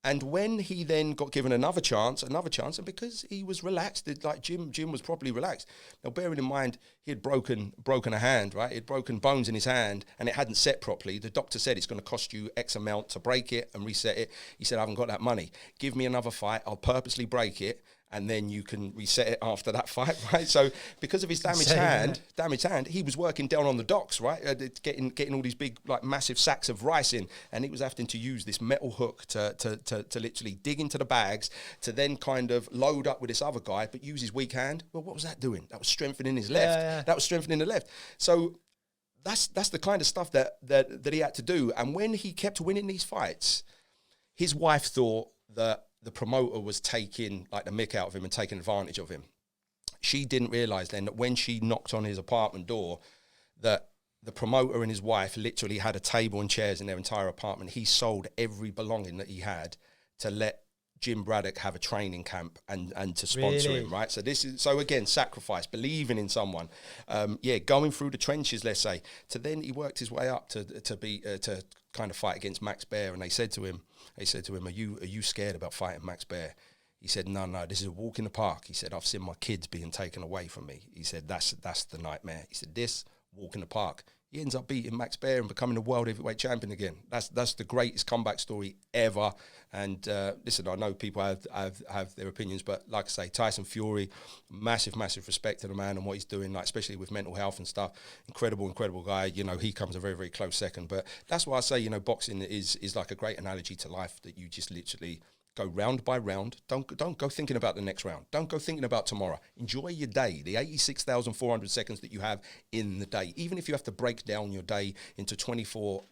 And when he then got given another chance, and because he was relaxed, like Jim was probably relaxed. Now, bearing in mind, he had broken a hand, right? He had broken bones in his hand, and it hadn't set properly. The doctor said it's going to cost you X amount to break it and reset it. He said, I haven't got that money. Give me another fight. I'll purposely break it, and then you can reset it after that fight, right? So because of his damaged hand, he was working down on the docks, right? Getting all these big, like, massive sacks of rice in, and he was having to use this metal hook to literally dig into the bags, to then kind of load up with this other guy, but use his weak hand. Well, what was that doing? That was strengthening his left. Yeah. That was strengthening the left. So that's the kind of stuff that he had to do. And when he kept winning these fights, his wife thought that the promoter was taking like the mick out of him and taking advantage of him. She didn't realise then that when she knocked on his apartment door, that the promoter and his wife literally had a table and chairs in their entire apartment. He sold every belonging that he had to let Jim Braddock have a training camp and to sponsor him, right? So again, sacrifice, believing in someone, going through the trenches, let's say. To then he worked his way up to kind of fight against Max Baer, and they said to him, "Are you scared about fighting Max Baer?" He said, "No, this is a walk in the park." He said, "I've seen my kids being taken away from me." He said, "That's the nightmare." He said, "This walk in the park." He ends up beating Max Baer and becoming the world heavyweight champion again. That's the greatest comeback story ever. And listen, I know people have their opinions, but like I say, Tyson Fury, massive respect to the man and what he's doing, like especially with mental health and stuff. Incredible guy. You know, he comes a very close second. But that's why I say, you know, boxing is like a great analogy to life, that you just literally go round by round. Don't go thinking about the next round. Don't go thinking about tomorrow. Enjoy your day, the 86,400 seconds that you have in the day. Even if you have to break down your day into 24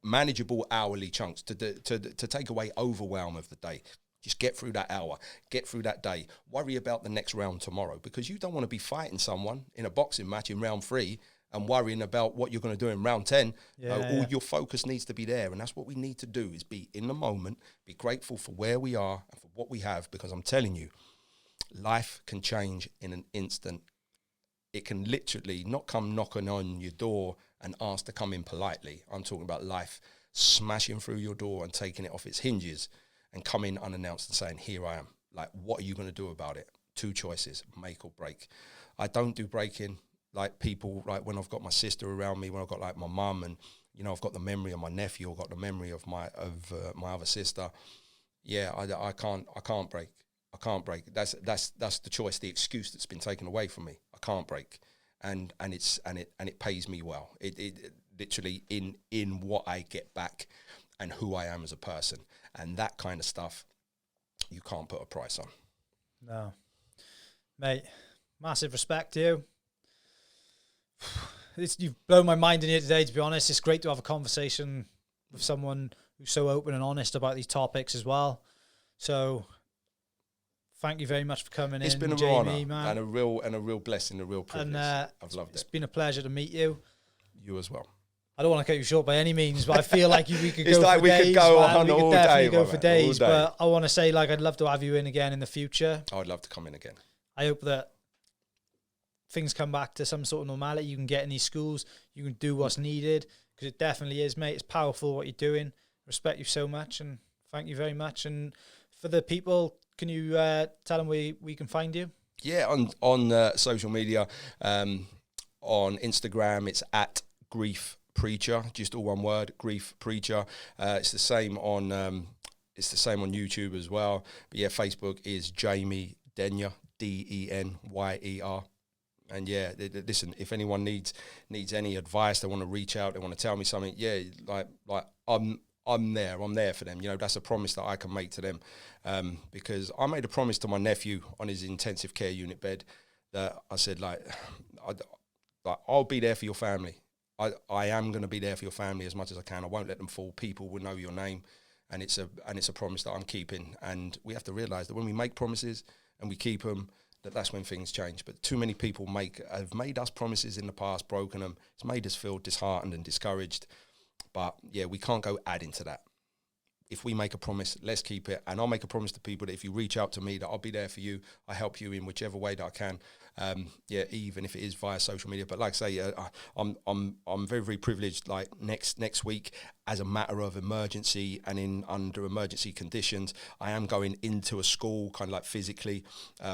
manageable hourly chunks to take away overwhelm of the day. Just get through that hour, get through that day. Worry about the next round tomorrow, because you don't want to be fighting someone in a boxing match in round 3 and worrying about what you're going to do in round 10. All your focus needs to be there, and that's what we need to do, is be in the moment, be grateful for where we are and for what we have, because I'm telling you, life can change in an instant. It can literally not come knocking on your door and ask to come in politely. I'm talking about life smashing through your door and taking it off its hinges and coming unannounced and saying, here I am. Like, what are you going to do about it? 2 choices, make or break. I don't do breaking like people, like when I've got my sister around me, when I've got like my mum and, you know, I've got the memory of my nephew, I've got the memory of my other sister. Yeah, I can't break. I can't break. That's the choice, the excuse that's been taken away from me. I can't break. And it pays me well. It literally in what I get back and who I am as a person. And that kind of stuff, you can't put a price on. No. Mate, massive respect to you. You've blown my mind in here today, to be honest. It's great to have a conversation with someone who's so open and honest about these topics as well. So thank you very much for coming in. It's been a real honour, man. and a real blessing, a real privilege. And, I've loved it. It's been a pleasure to meet you. You as well. I don't want to cut you short by any means, but I feel like we could it's go like for we days. Could go man. on we all could definitely day, go for days. All day. But I want to say, like, I'd love to have you in again in the future. I would love to come in again. I hope that things come back to some sort of normality. You can get in these schools. You can do what's needed, because it definitely is, mate. It's powerful what you're doing. Respect you so much, and thank you very much. And for the people, can you tell them where we can find you? Yeah, on social media, on Instagram, it's at Grief Preacher, just all one word, Grief Preacher. It's the same on YouTube as well. But yeah, Facebook is Jamie Denyer, Denyer. And yeah, listen, if anyone needs any advice, they want to reach out, they want to tell me something, yeah, like I'm there for them. You know, that's a promise that I can make to them, because I made a promise to my nephew on his intensive care unit bed that I said, I'll be there for your family. I am going to be there for your family as much as I can. I won't let them fall. People will know your name, and it's a promise that I'm keeping. And we have to realise that when we make promises and we keep them, that's when things change. But too many people have made us promises in the past, broken them. It's made us feel disheartened and discouraged. But yeah, we can't go adding to that. If we make a promise, let's keep it. And I'll make a promise to people that if you reach out to me, that I'll be there for you. I help you in whichever way that I can. Even if it is via social media. But like I say, I'm very, very privileged. Like next week, as a matter of emergency and under emergency conditions, I am going into a school, kind of like physically,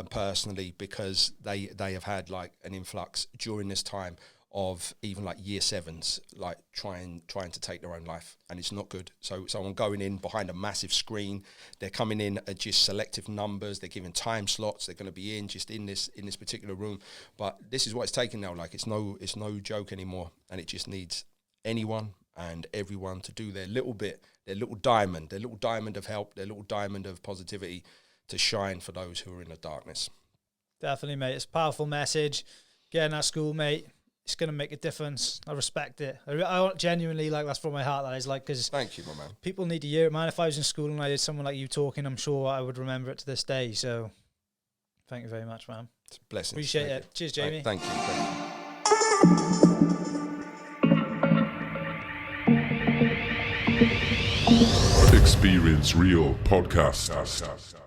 personally, because they have had like an influx during this time of even like year 7s, like trying to take their own life, and it's not good. So I'm going in behind a massive screen. They're coming in at just selective numbers. They're giving time slots. They're going to be in this particular room. But this is what it's taking now. Like it's no joke anymore, and it just needs anyone and everyone to do their little bit, their little diamond of help, their little diamond of positivity to shine for those who are in the darkness. Definitely, mate. It's a powerful message. Get in that school, mate. It's going to make a difference. I respect it. I genuinely, like, that's from my heart. That is like, because thank you, my man. People need to hear it, man. If I was in school and I heard someone like you talking, I'm sure I would remember it to this day. So, thank you very much, man. It's a blessing. Appreciate it. Cheers, Jamie. Thank you. Experience Real Podcast.